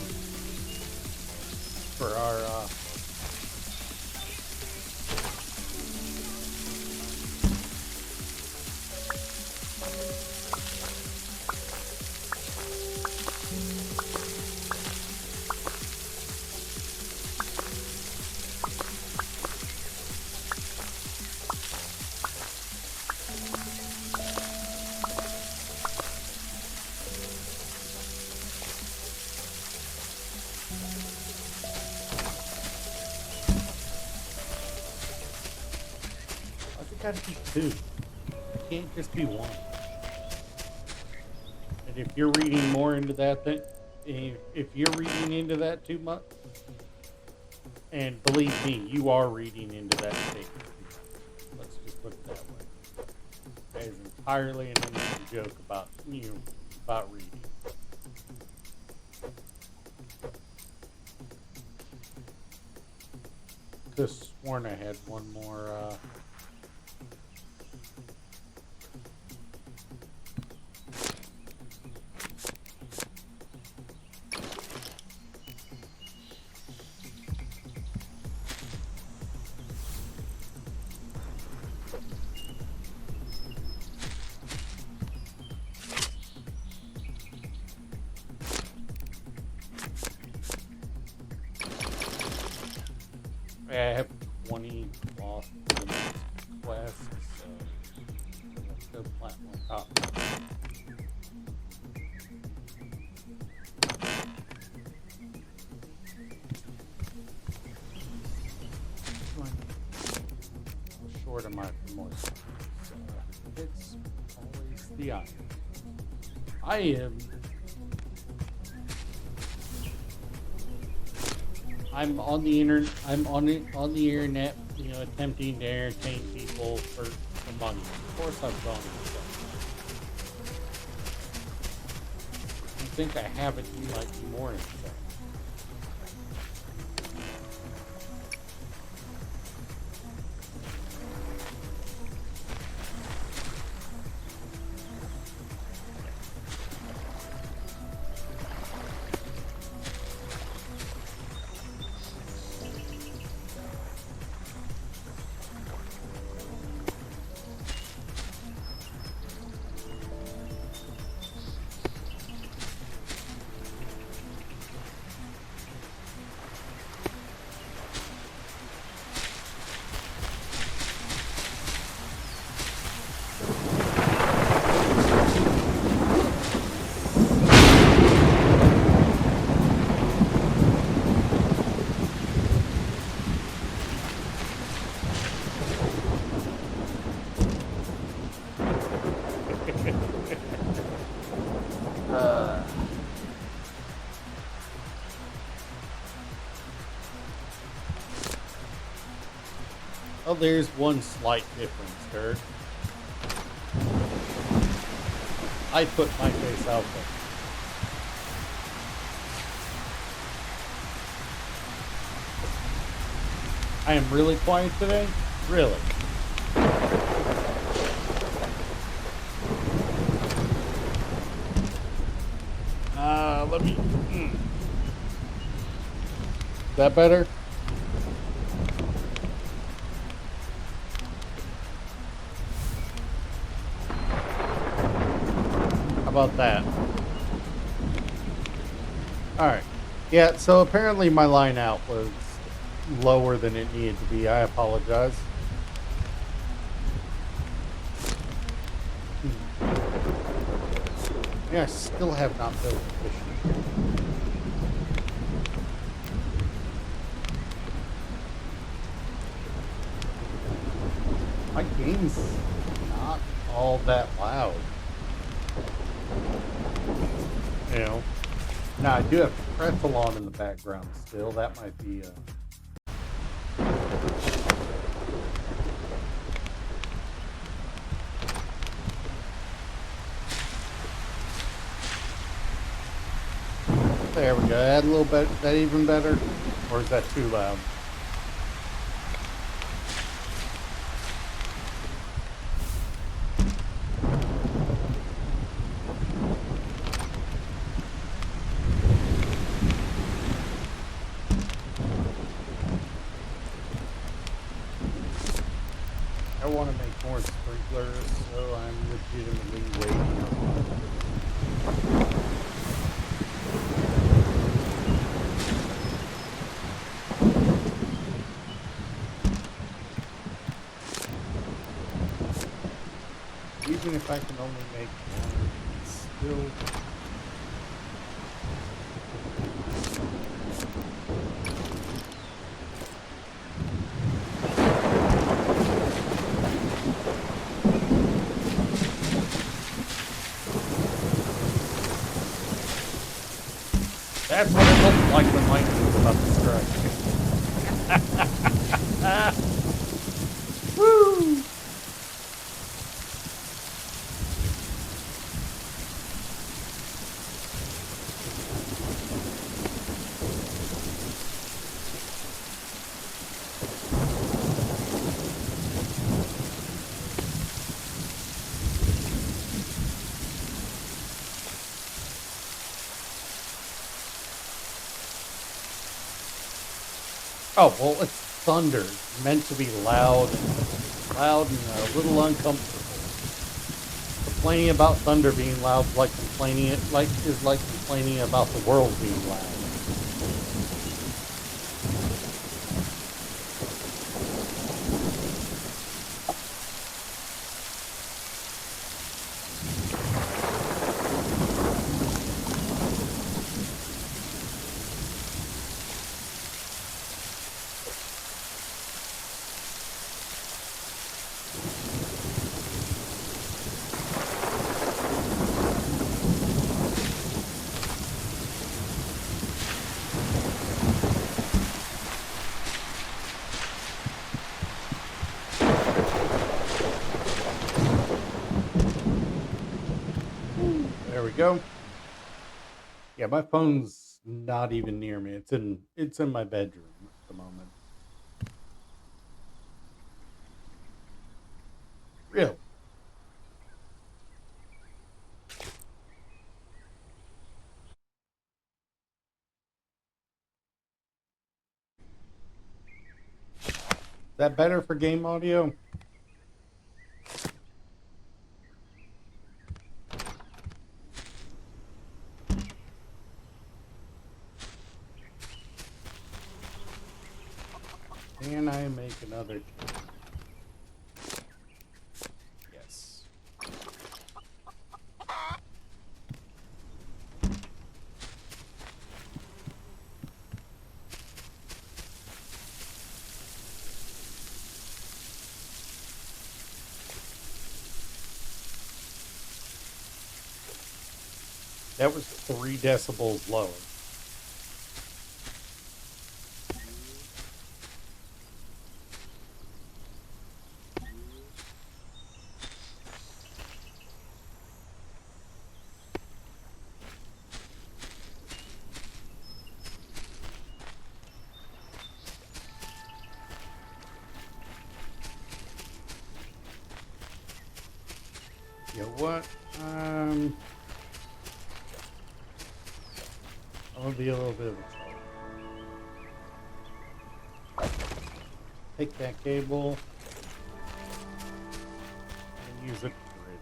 for our I gotta be two. It can't just be one. And if you're reading more into that, then if you're reading into that too much, and believe me, you are reading into that statement. Let's just put it that way. That is entirely an innocent joke about about reading. Could have sworn I had one more. I have 20 lost to the next quest, so let's go platinum top. Short of my promotion, so it's always the iron. I am. I'm on the internet. I'm on the internet, attempting to entertain people for money. Of course, I've gone and stuff. You think I haven't? You might be more interested. Well, there's one slight difference, Kurt. I put my face out there. I am really quiet today? Really? Let me... Is that better? About that. Alright. Yeah, so apparently my line out was lower than it needed to be. I apologize. Yeah, I still have not built efficient. My game's not all that loud. Now I do have pretzel on in the background still. That might be There we go. Add a little bit. Is that even better? Or is that too loud? sprinklers, so I'm legitimately waiting. Even if I can only make one, it's still. That's what it looks like when lightning's about to strike. Woo! Oh, well, it's thunder. It's meant to be loud and a little uncomfortable. Complaining about thunder being loud is like complaining about the world being loud. There we go. Yeah, my phone's not even near me. It's in my bedroom at the moment. Really? Is that better for game audio? Can I make another change? Yes. That was 3 decibels lower. You know what? I'm gonna be a little bit of a troll. Take that cable and use it for bridge.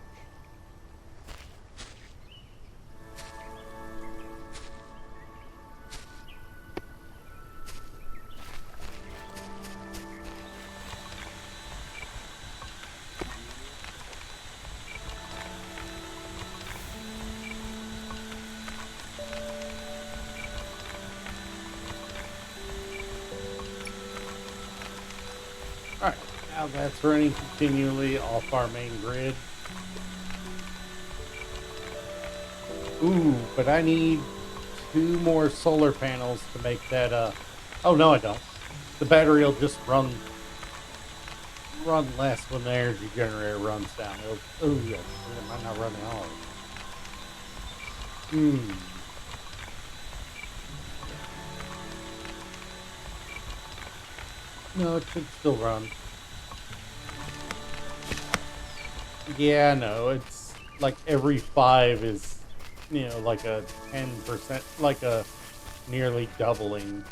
Alright, now that's running continually off our main grid. Ooh, but I need 2 more solar panels to make that, oh no I don't. The battery will just run less when the energy generator runs down. Oh yeah, it might not run at all. No, it should still run. Yeah, no, it's like every 5 is, like a 10%, like a nearly doubling.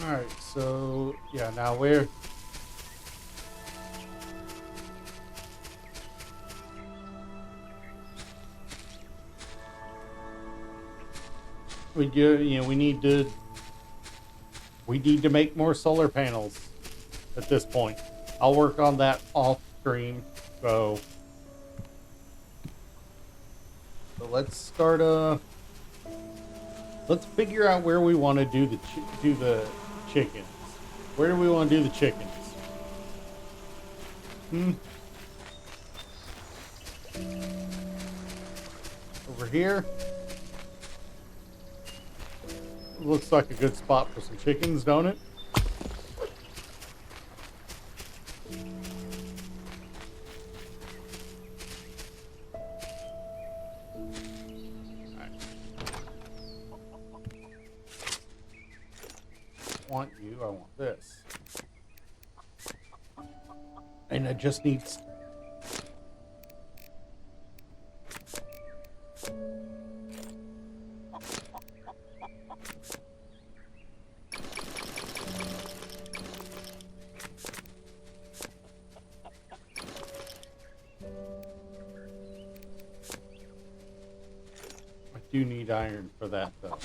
All right, so yeah, now we need to make more solar panels at this point. I'll work on that off stream. So let's start let's figure out where we want to do the chickens. Where do we want to do the chickens? Over here. Looks like a good spot for some chickens, don't it? I want this. And I just need... I do need iron for that, though.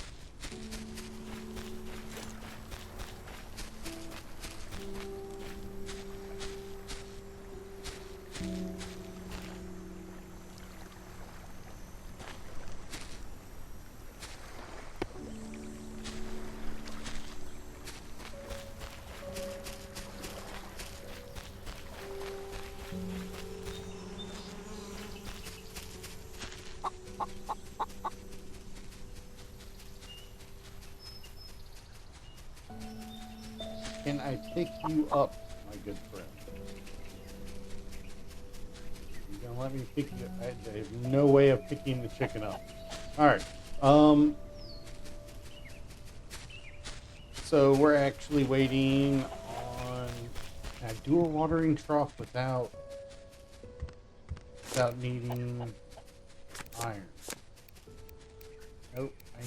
Can I pick you up, my good friend? You gonna let me pick you? I have no way of picking the chicken up. All right. So we're actually waiting on. Can I do a watering trough without needing iron? Nope. I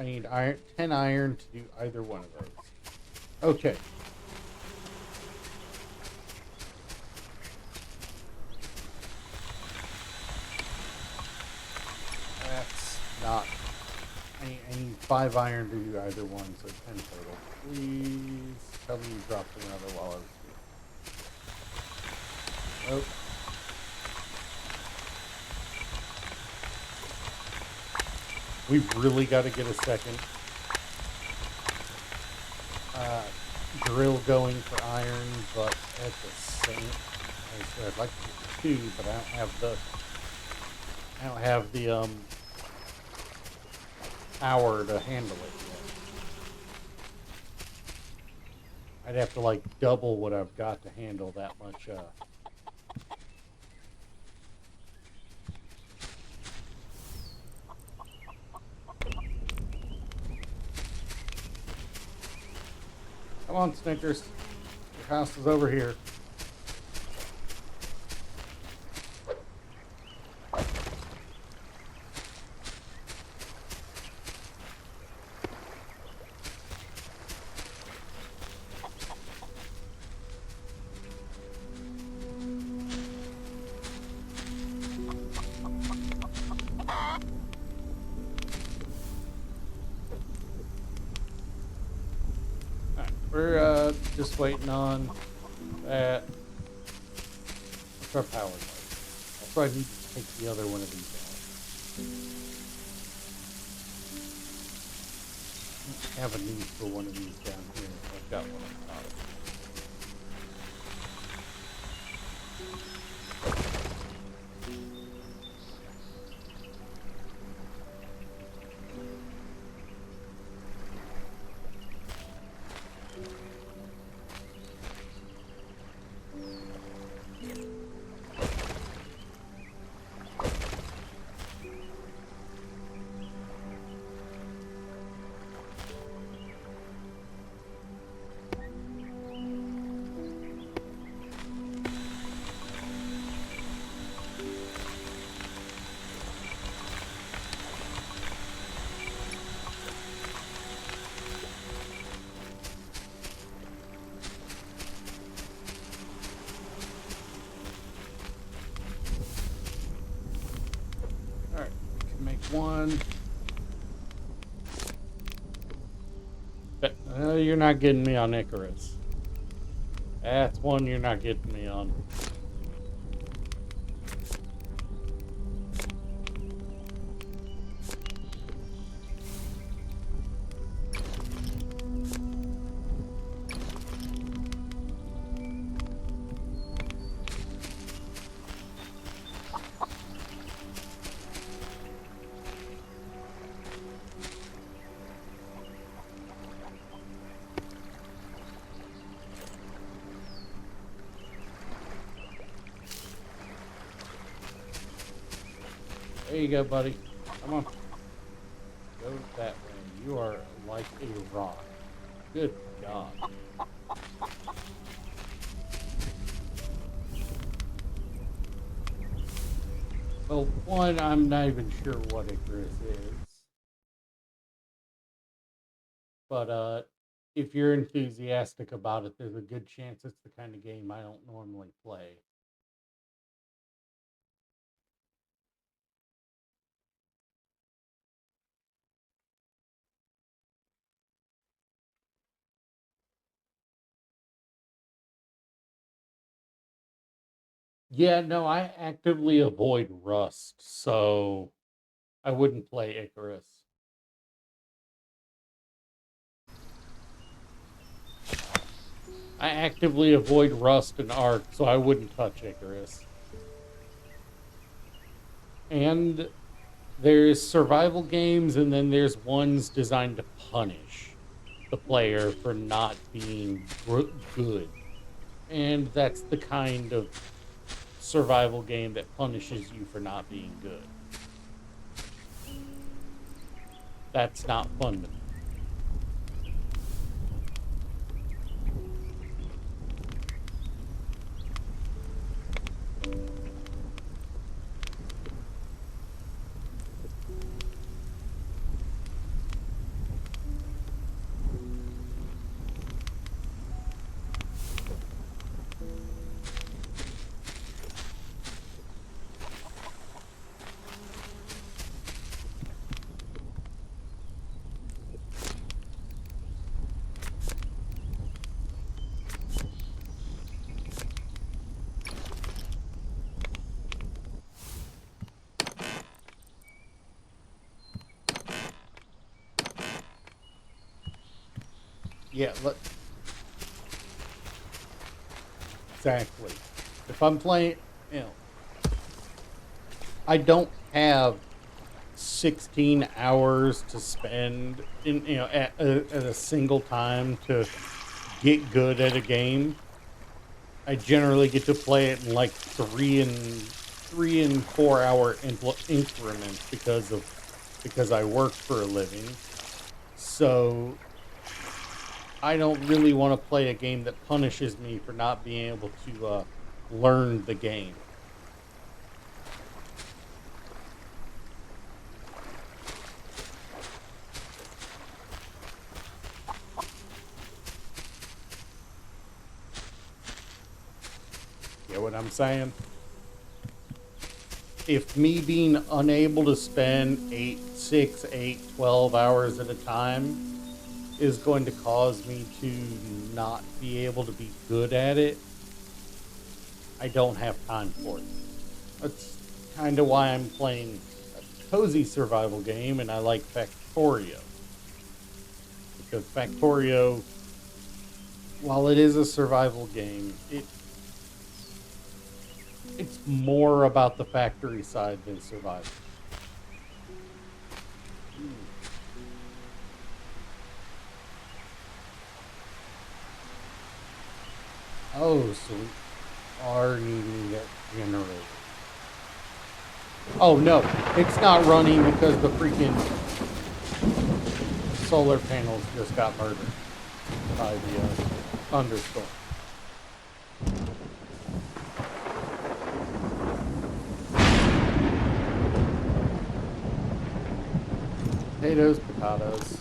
need iron. 10 iron to do either one of those. Okay. That's not... I need 5 iron to do either one, so 10 total. Please tell me you dropped another while I was here. Oh. We've really got to get a second drill going for iron, but at the same, I'd like to get 2, but I don't have the power to handle it yet. I'd have to like double what I've got to handle that much. Come on, Snickers. Your house is over here. We're just waiting on that. What's our power like? Also, I need to take the other one of these out. I have a need for one of these down here. I've got one on top of it. one. But, you're not getting me on Icarus. That's one you're not getting me on. There you go, buddy. Come on. Go that way. You are like a rock. Good God. Well, one, I'm not even sure what Icarus is. But if you're enthusiastic about it, there's a good chance it's the kind of game I don't normally play. Yeah, no, I actively avoid Rust, so I wouldn't play Icarus. I actively avoid Rust and Ark, so I wouldn't touch Icarus. And there's survival games, and then there's ones designed to punish the player for not being good. And that's the kind of survival game that punishes you for not being good. That's not fun to me. Yeah, exactly. If I'm playing, you know, I don't have 16 hours to spend at a single time to get good at a game. I generally get to play it in like 3 and 4 hour increments because I work for a living. So I don't really want to play a game that punishes me for not being able to learn the game. Get what I'm saying? If me being unable to spend 8, 6, 8, 12 hours at a time is going to cause me to not be able to be good at it, I don't have time for it. That's kind of why I'm playing a cozy survival game, and I like Factorio. Because Factorio, while it is a survival game, it's more about the factory side than survival. Oh, so we are needing that generator. Oh no, it's not running because the freaking solar panels just got murdered by the thunderstorm. Potatoes, potatoes.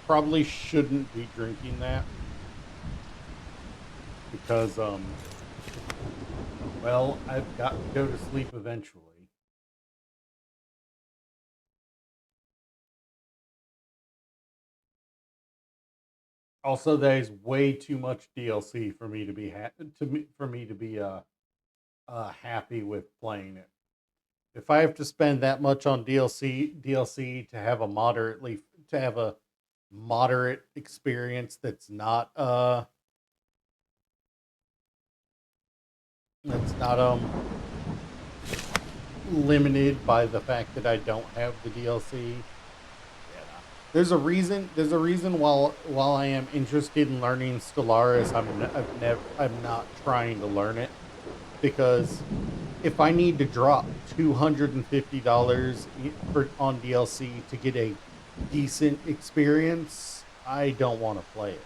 probably shouldn't be drinking that because, well, I've got to go to sleep eventually. Also, there's way too much DLC for me to be happy with playing it. If I have to spend that much on DLC to have a moderate experience that's not limited by the fact that I don't have the DLC. Yeah, there's a reason while I am interested in learning Stellaris, I'm not trying to learn it because if I need to drop $250 on DLC to get a decent experience, I don't want to play it.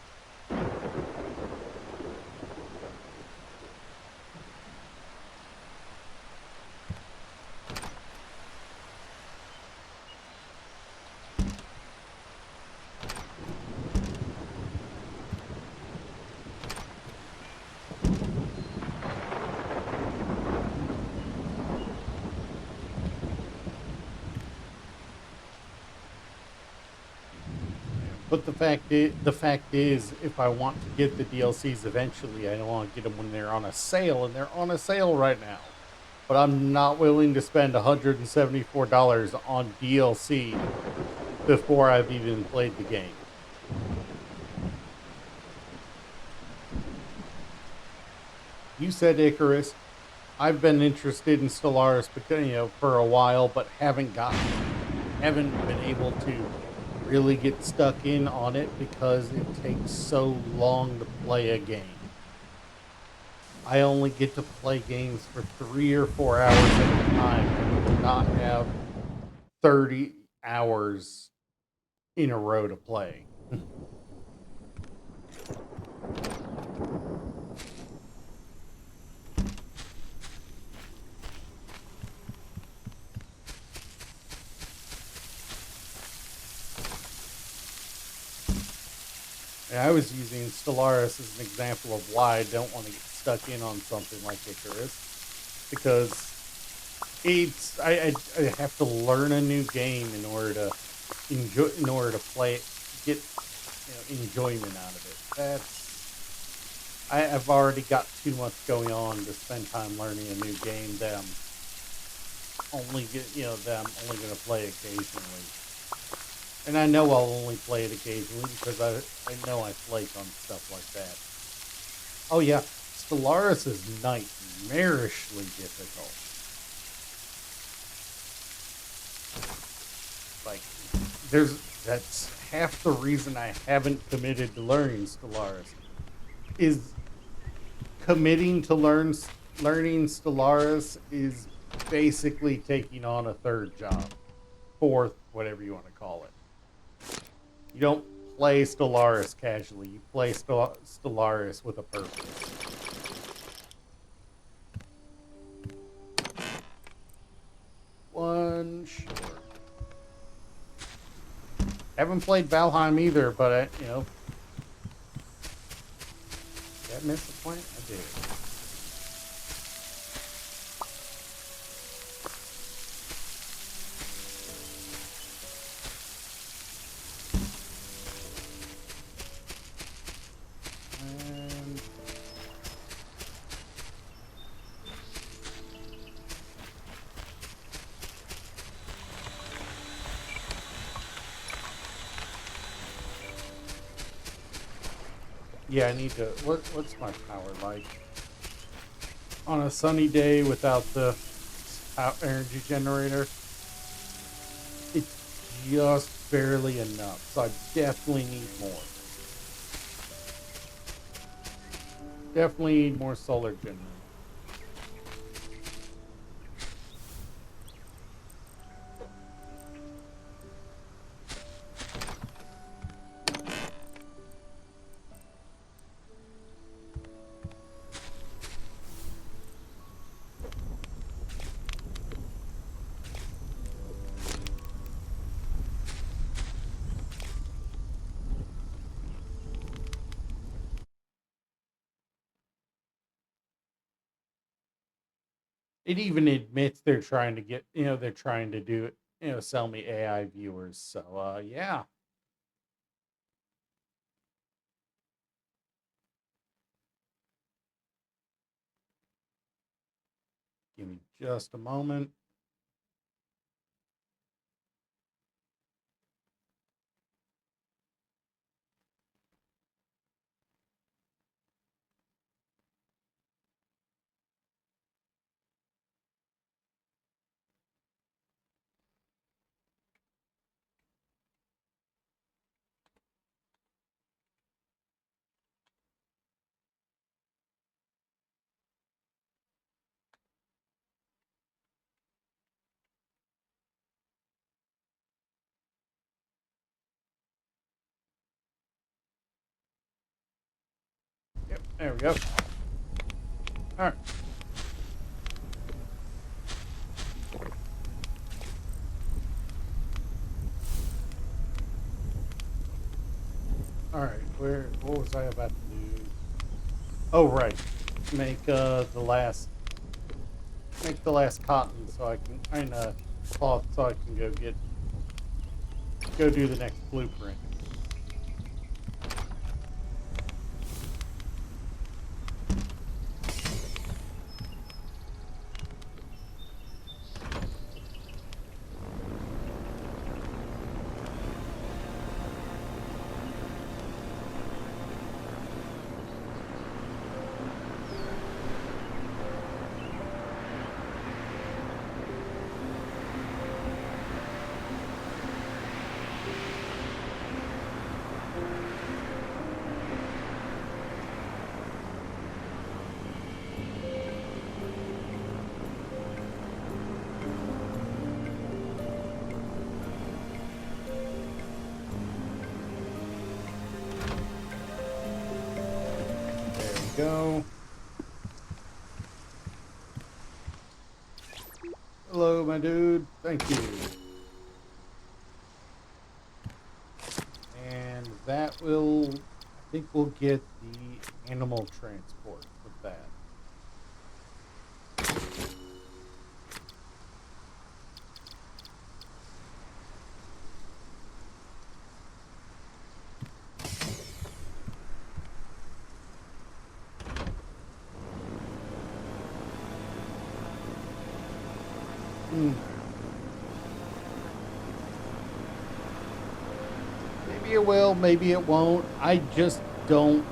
But the fact is, if I want to get the DLCs eventually, I don't want to get them when they're on a sale, and they're on a sale right now. But I'm not willing to spend $174 on DLC before I've even played the game. You said Icarus. I've been interested in Stellaris, for a while, but haven't been able to really get stuck in on it because it takes so long to play a game. I only get to play games for 3 or 4 hours at a time, and do not have 30 hours in a row to play. And I was using Stellaris as an example of why I don't want to get stuck in on something like Icarus, because I have to learn a new game in order to play it, get enjoyment out of it. I've already got too much going on to spend time learning a new game that I'm only going to play occasionally. And I know I'll only play it occasionally because I know I flake on stuff like that. Oh yeah, Stellaris is nightmarishly difficult. Like, that's half the reason I haven't committed to learning Stellaris. Is committing to learning Stellaris is basically taking on a third job, fourth, whatever you want to call it. You don't play Stellaris casually. You play Stellaris with a purpose. One short. Haven't played Valheim either, but did I miss a point? I did. And yeah, I need to. What's my power like on a sunny day without the energy generator? It's just barely enough, so I definitely need more. Definitely need more solar generators. it even admits they're trying to get, they're trying to do, sell me AI viewers. So, yeah. Give me just a moment. Yep, there we go. All right. All right. What was I about to do? Oh, right. Make the last cotton so I can, cloth so I can go do the next blueprint. There we go. Hello, my dude. Thank you. And that will, I think we'll get the animal transport with that. Hmm. Maybe it will, maybe it won't. I just don't.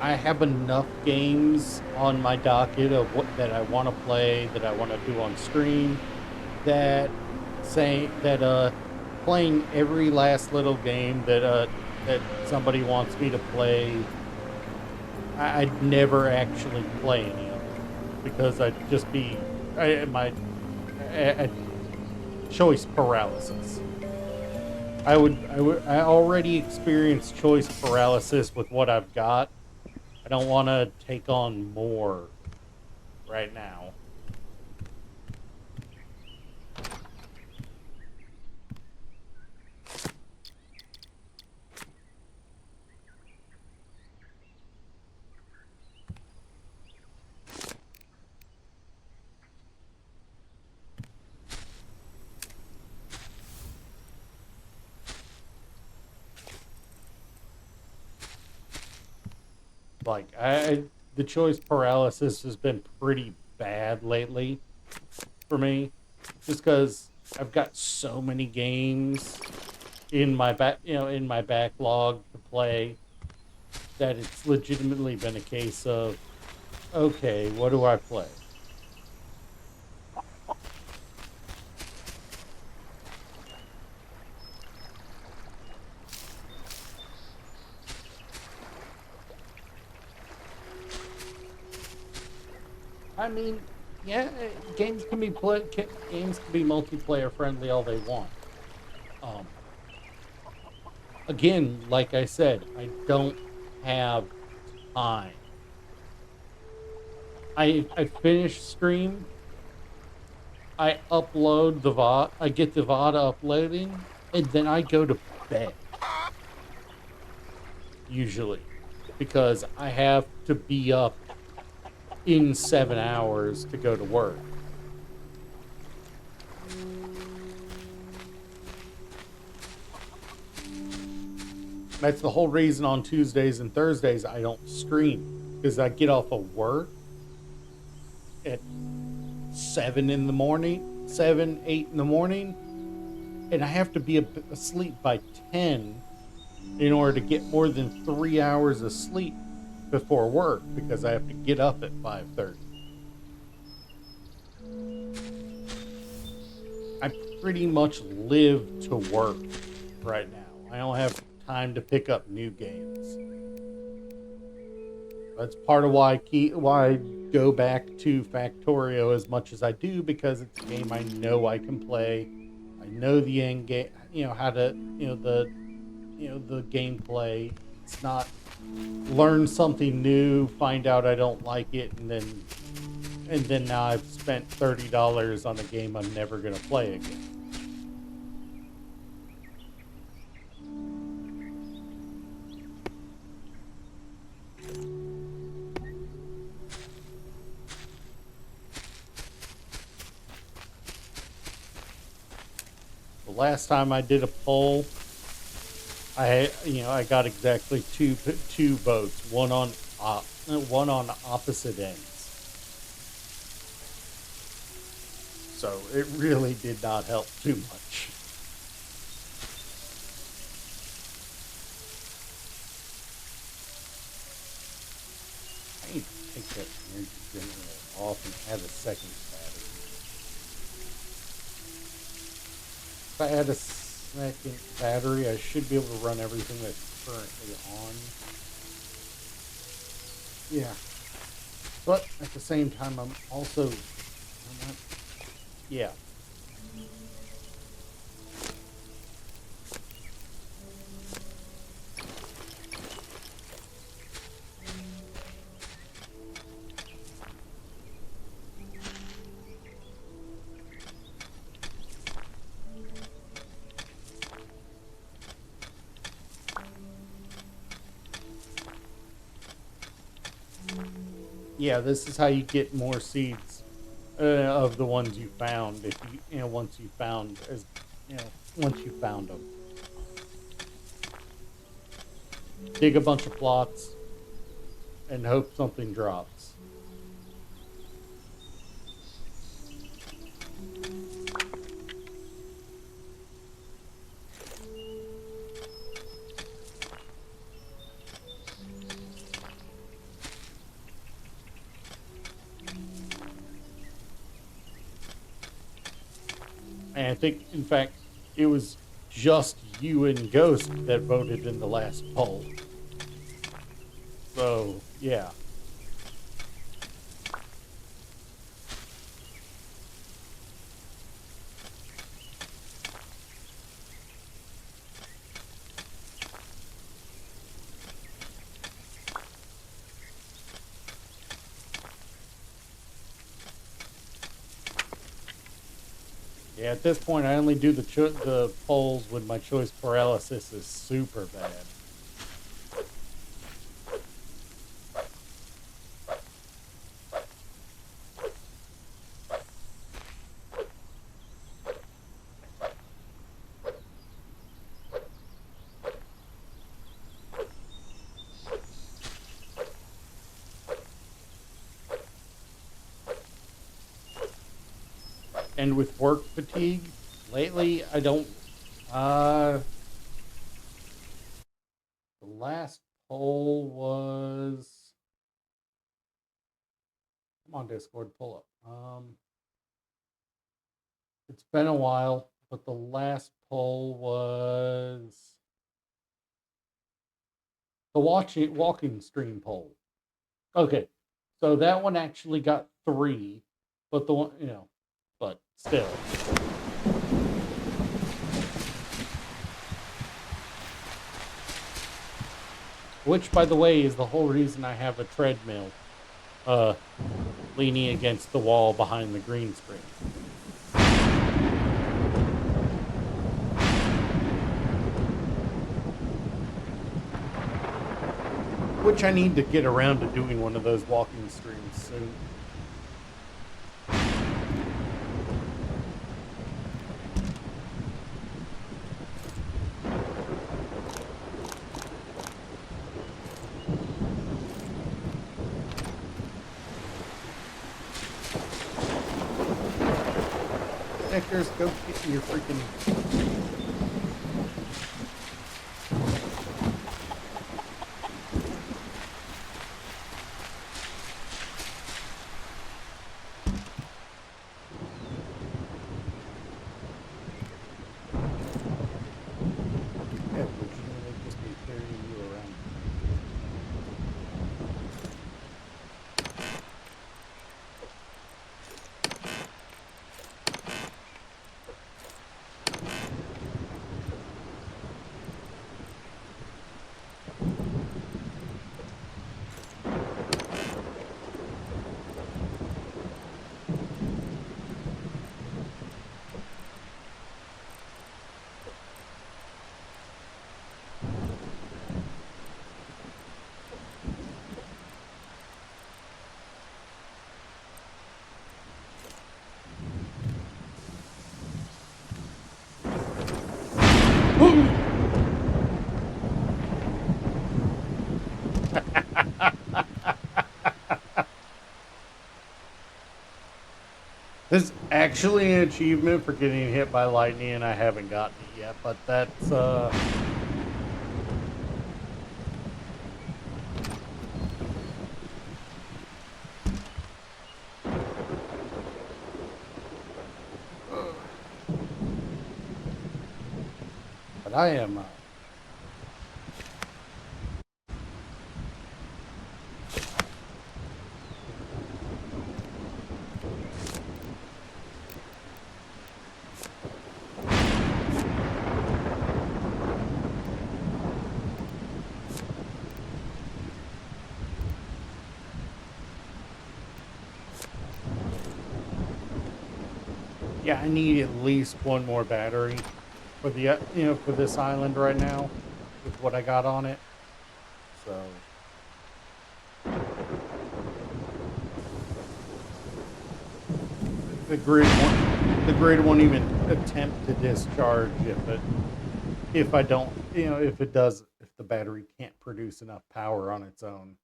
I have enough games on my docket of what that I want to play, that I want to do on stream, that playing every last little game that somebody wants me to play, I'd never actually play any of it because I'd just be I choice paralysis. I already experienced choice paralysis with what I've got. I don't want to take on more right now. Like the choice paralysis has been pretty bad lately for me, just because I've got so many games in my backlog to play, that it's legitimately been a case of, okay, what do I play? I mean, yeah, games can be multiplayer friendly all they want. Um, Again, like I said, I don't have time. I finish stream, I upload the VOD, I get the VOD uploading, and then I go to bed usually because I have to be up in 7 hours to go to work. That's the whole reason on Tuesdays and Thursdays I don't stream, because I get off of work at 7, 8 in the morning, and I have to be asleep by 10 in order to get more than 3 hours of sleep before work, because I have to get up at 5:30. I pretty much live to work right now. I don't have time to pick up new games. That's part of why I go back to Factorio as much as I do, because it's a game I know I can play. I know the end game, how to, the gameplay. It's not learn something new, find out I don't like it, and then now I've spent $30 on a game I'm never gonna play again. The last time I did a poll, I got exactly two votes, one on opposite ends. So it really did not help too much. I need to take that energy generator off and add a second battery. If I add a second battery, I should be able to run everything that's currently on. Yeah. But at the same time, I'm not, yeah. Yeah, this is how you get more seeds of the ones you found. If once you found them, dig a bunch of plots and hope something drops. And I think, in fact, it was just you and Ghost that voted in the last poll. So, yeah. Yeah, at this point, I only do the polls when my choice paralysis is super bad. And with work fatigue, lately, I don't, the last poll was, come on Discord, pull up. It's been a while, but the last poll was the walking stream poll. Okay, so that one actually got 3, but the one, but still. Which, by the way, is the whole reason I have a treadmill leaning against the wall behind the green screen. Which I need to get around to doing one of those walking streams soon. Snickers, go get your freaking... Yeah, legitimately just be carrying you around. This is actually an achievement for getting hit by lightning, and I haven't gotten it yet, but that's, but I am, yeah, I need at least one more battery for the, for this island right now with what I got on it. So the grid won't even attempt to discharge if I don't, if it does, if the battery can't produce enough power on its own.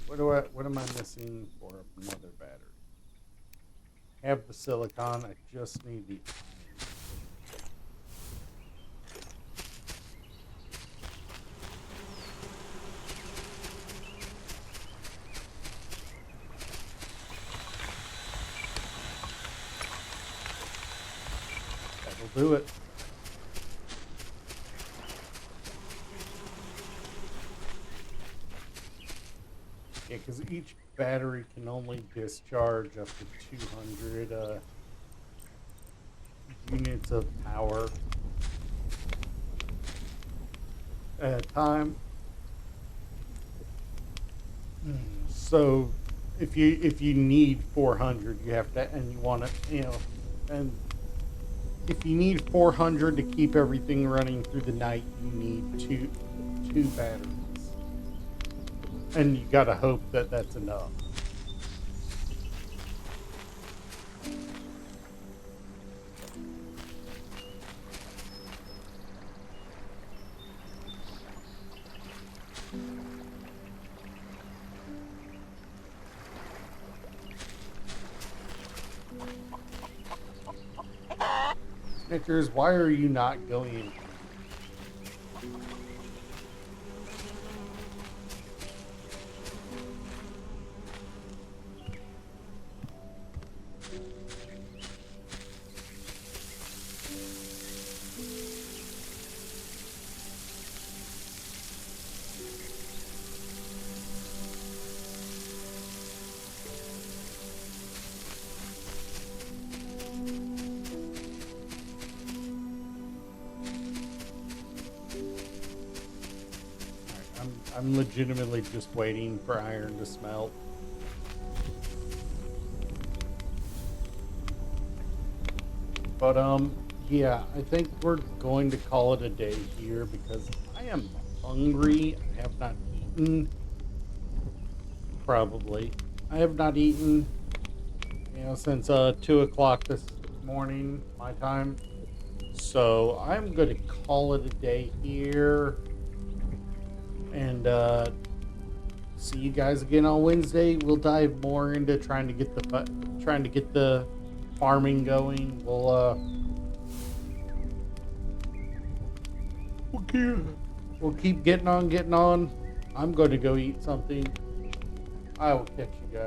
What am I missing for another battery? I have the silicon, I just need the iron. That'll do it. Yeah, because each battery can only discharge up to 200 units of power at a time. So if you need 400, you have to, and you want to, and if you need 400 to keep everything running through the night, you need two batteries, and you gotta hope that that's enough. Snickers, why are you not going? I'm legitimately just waiting for iron to smelt. But yeah, I think we're going to call it a day here because I am hungry. I have not eaten. Probably. I have not eaten, since 2 o'clock this morning, my time. So I'm going to call it a day here and see you guys again on Wednesday. We'll dive more into trying to get the farming going. We'll keep getting on. I'm going to go eat something. I will catch you guys.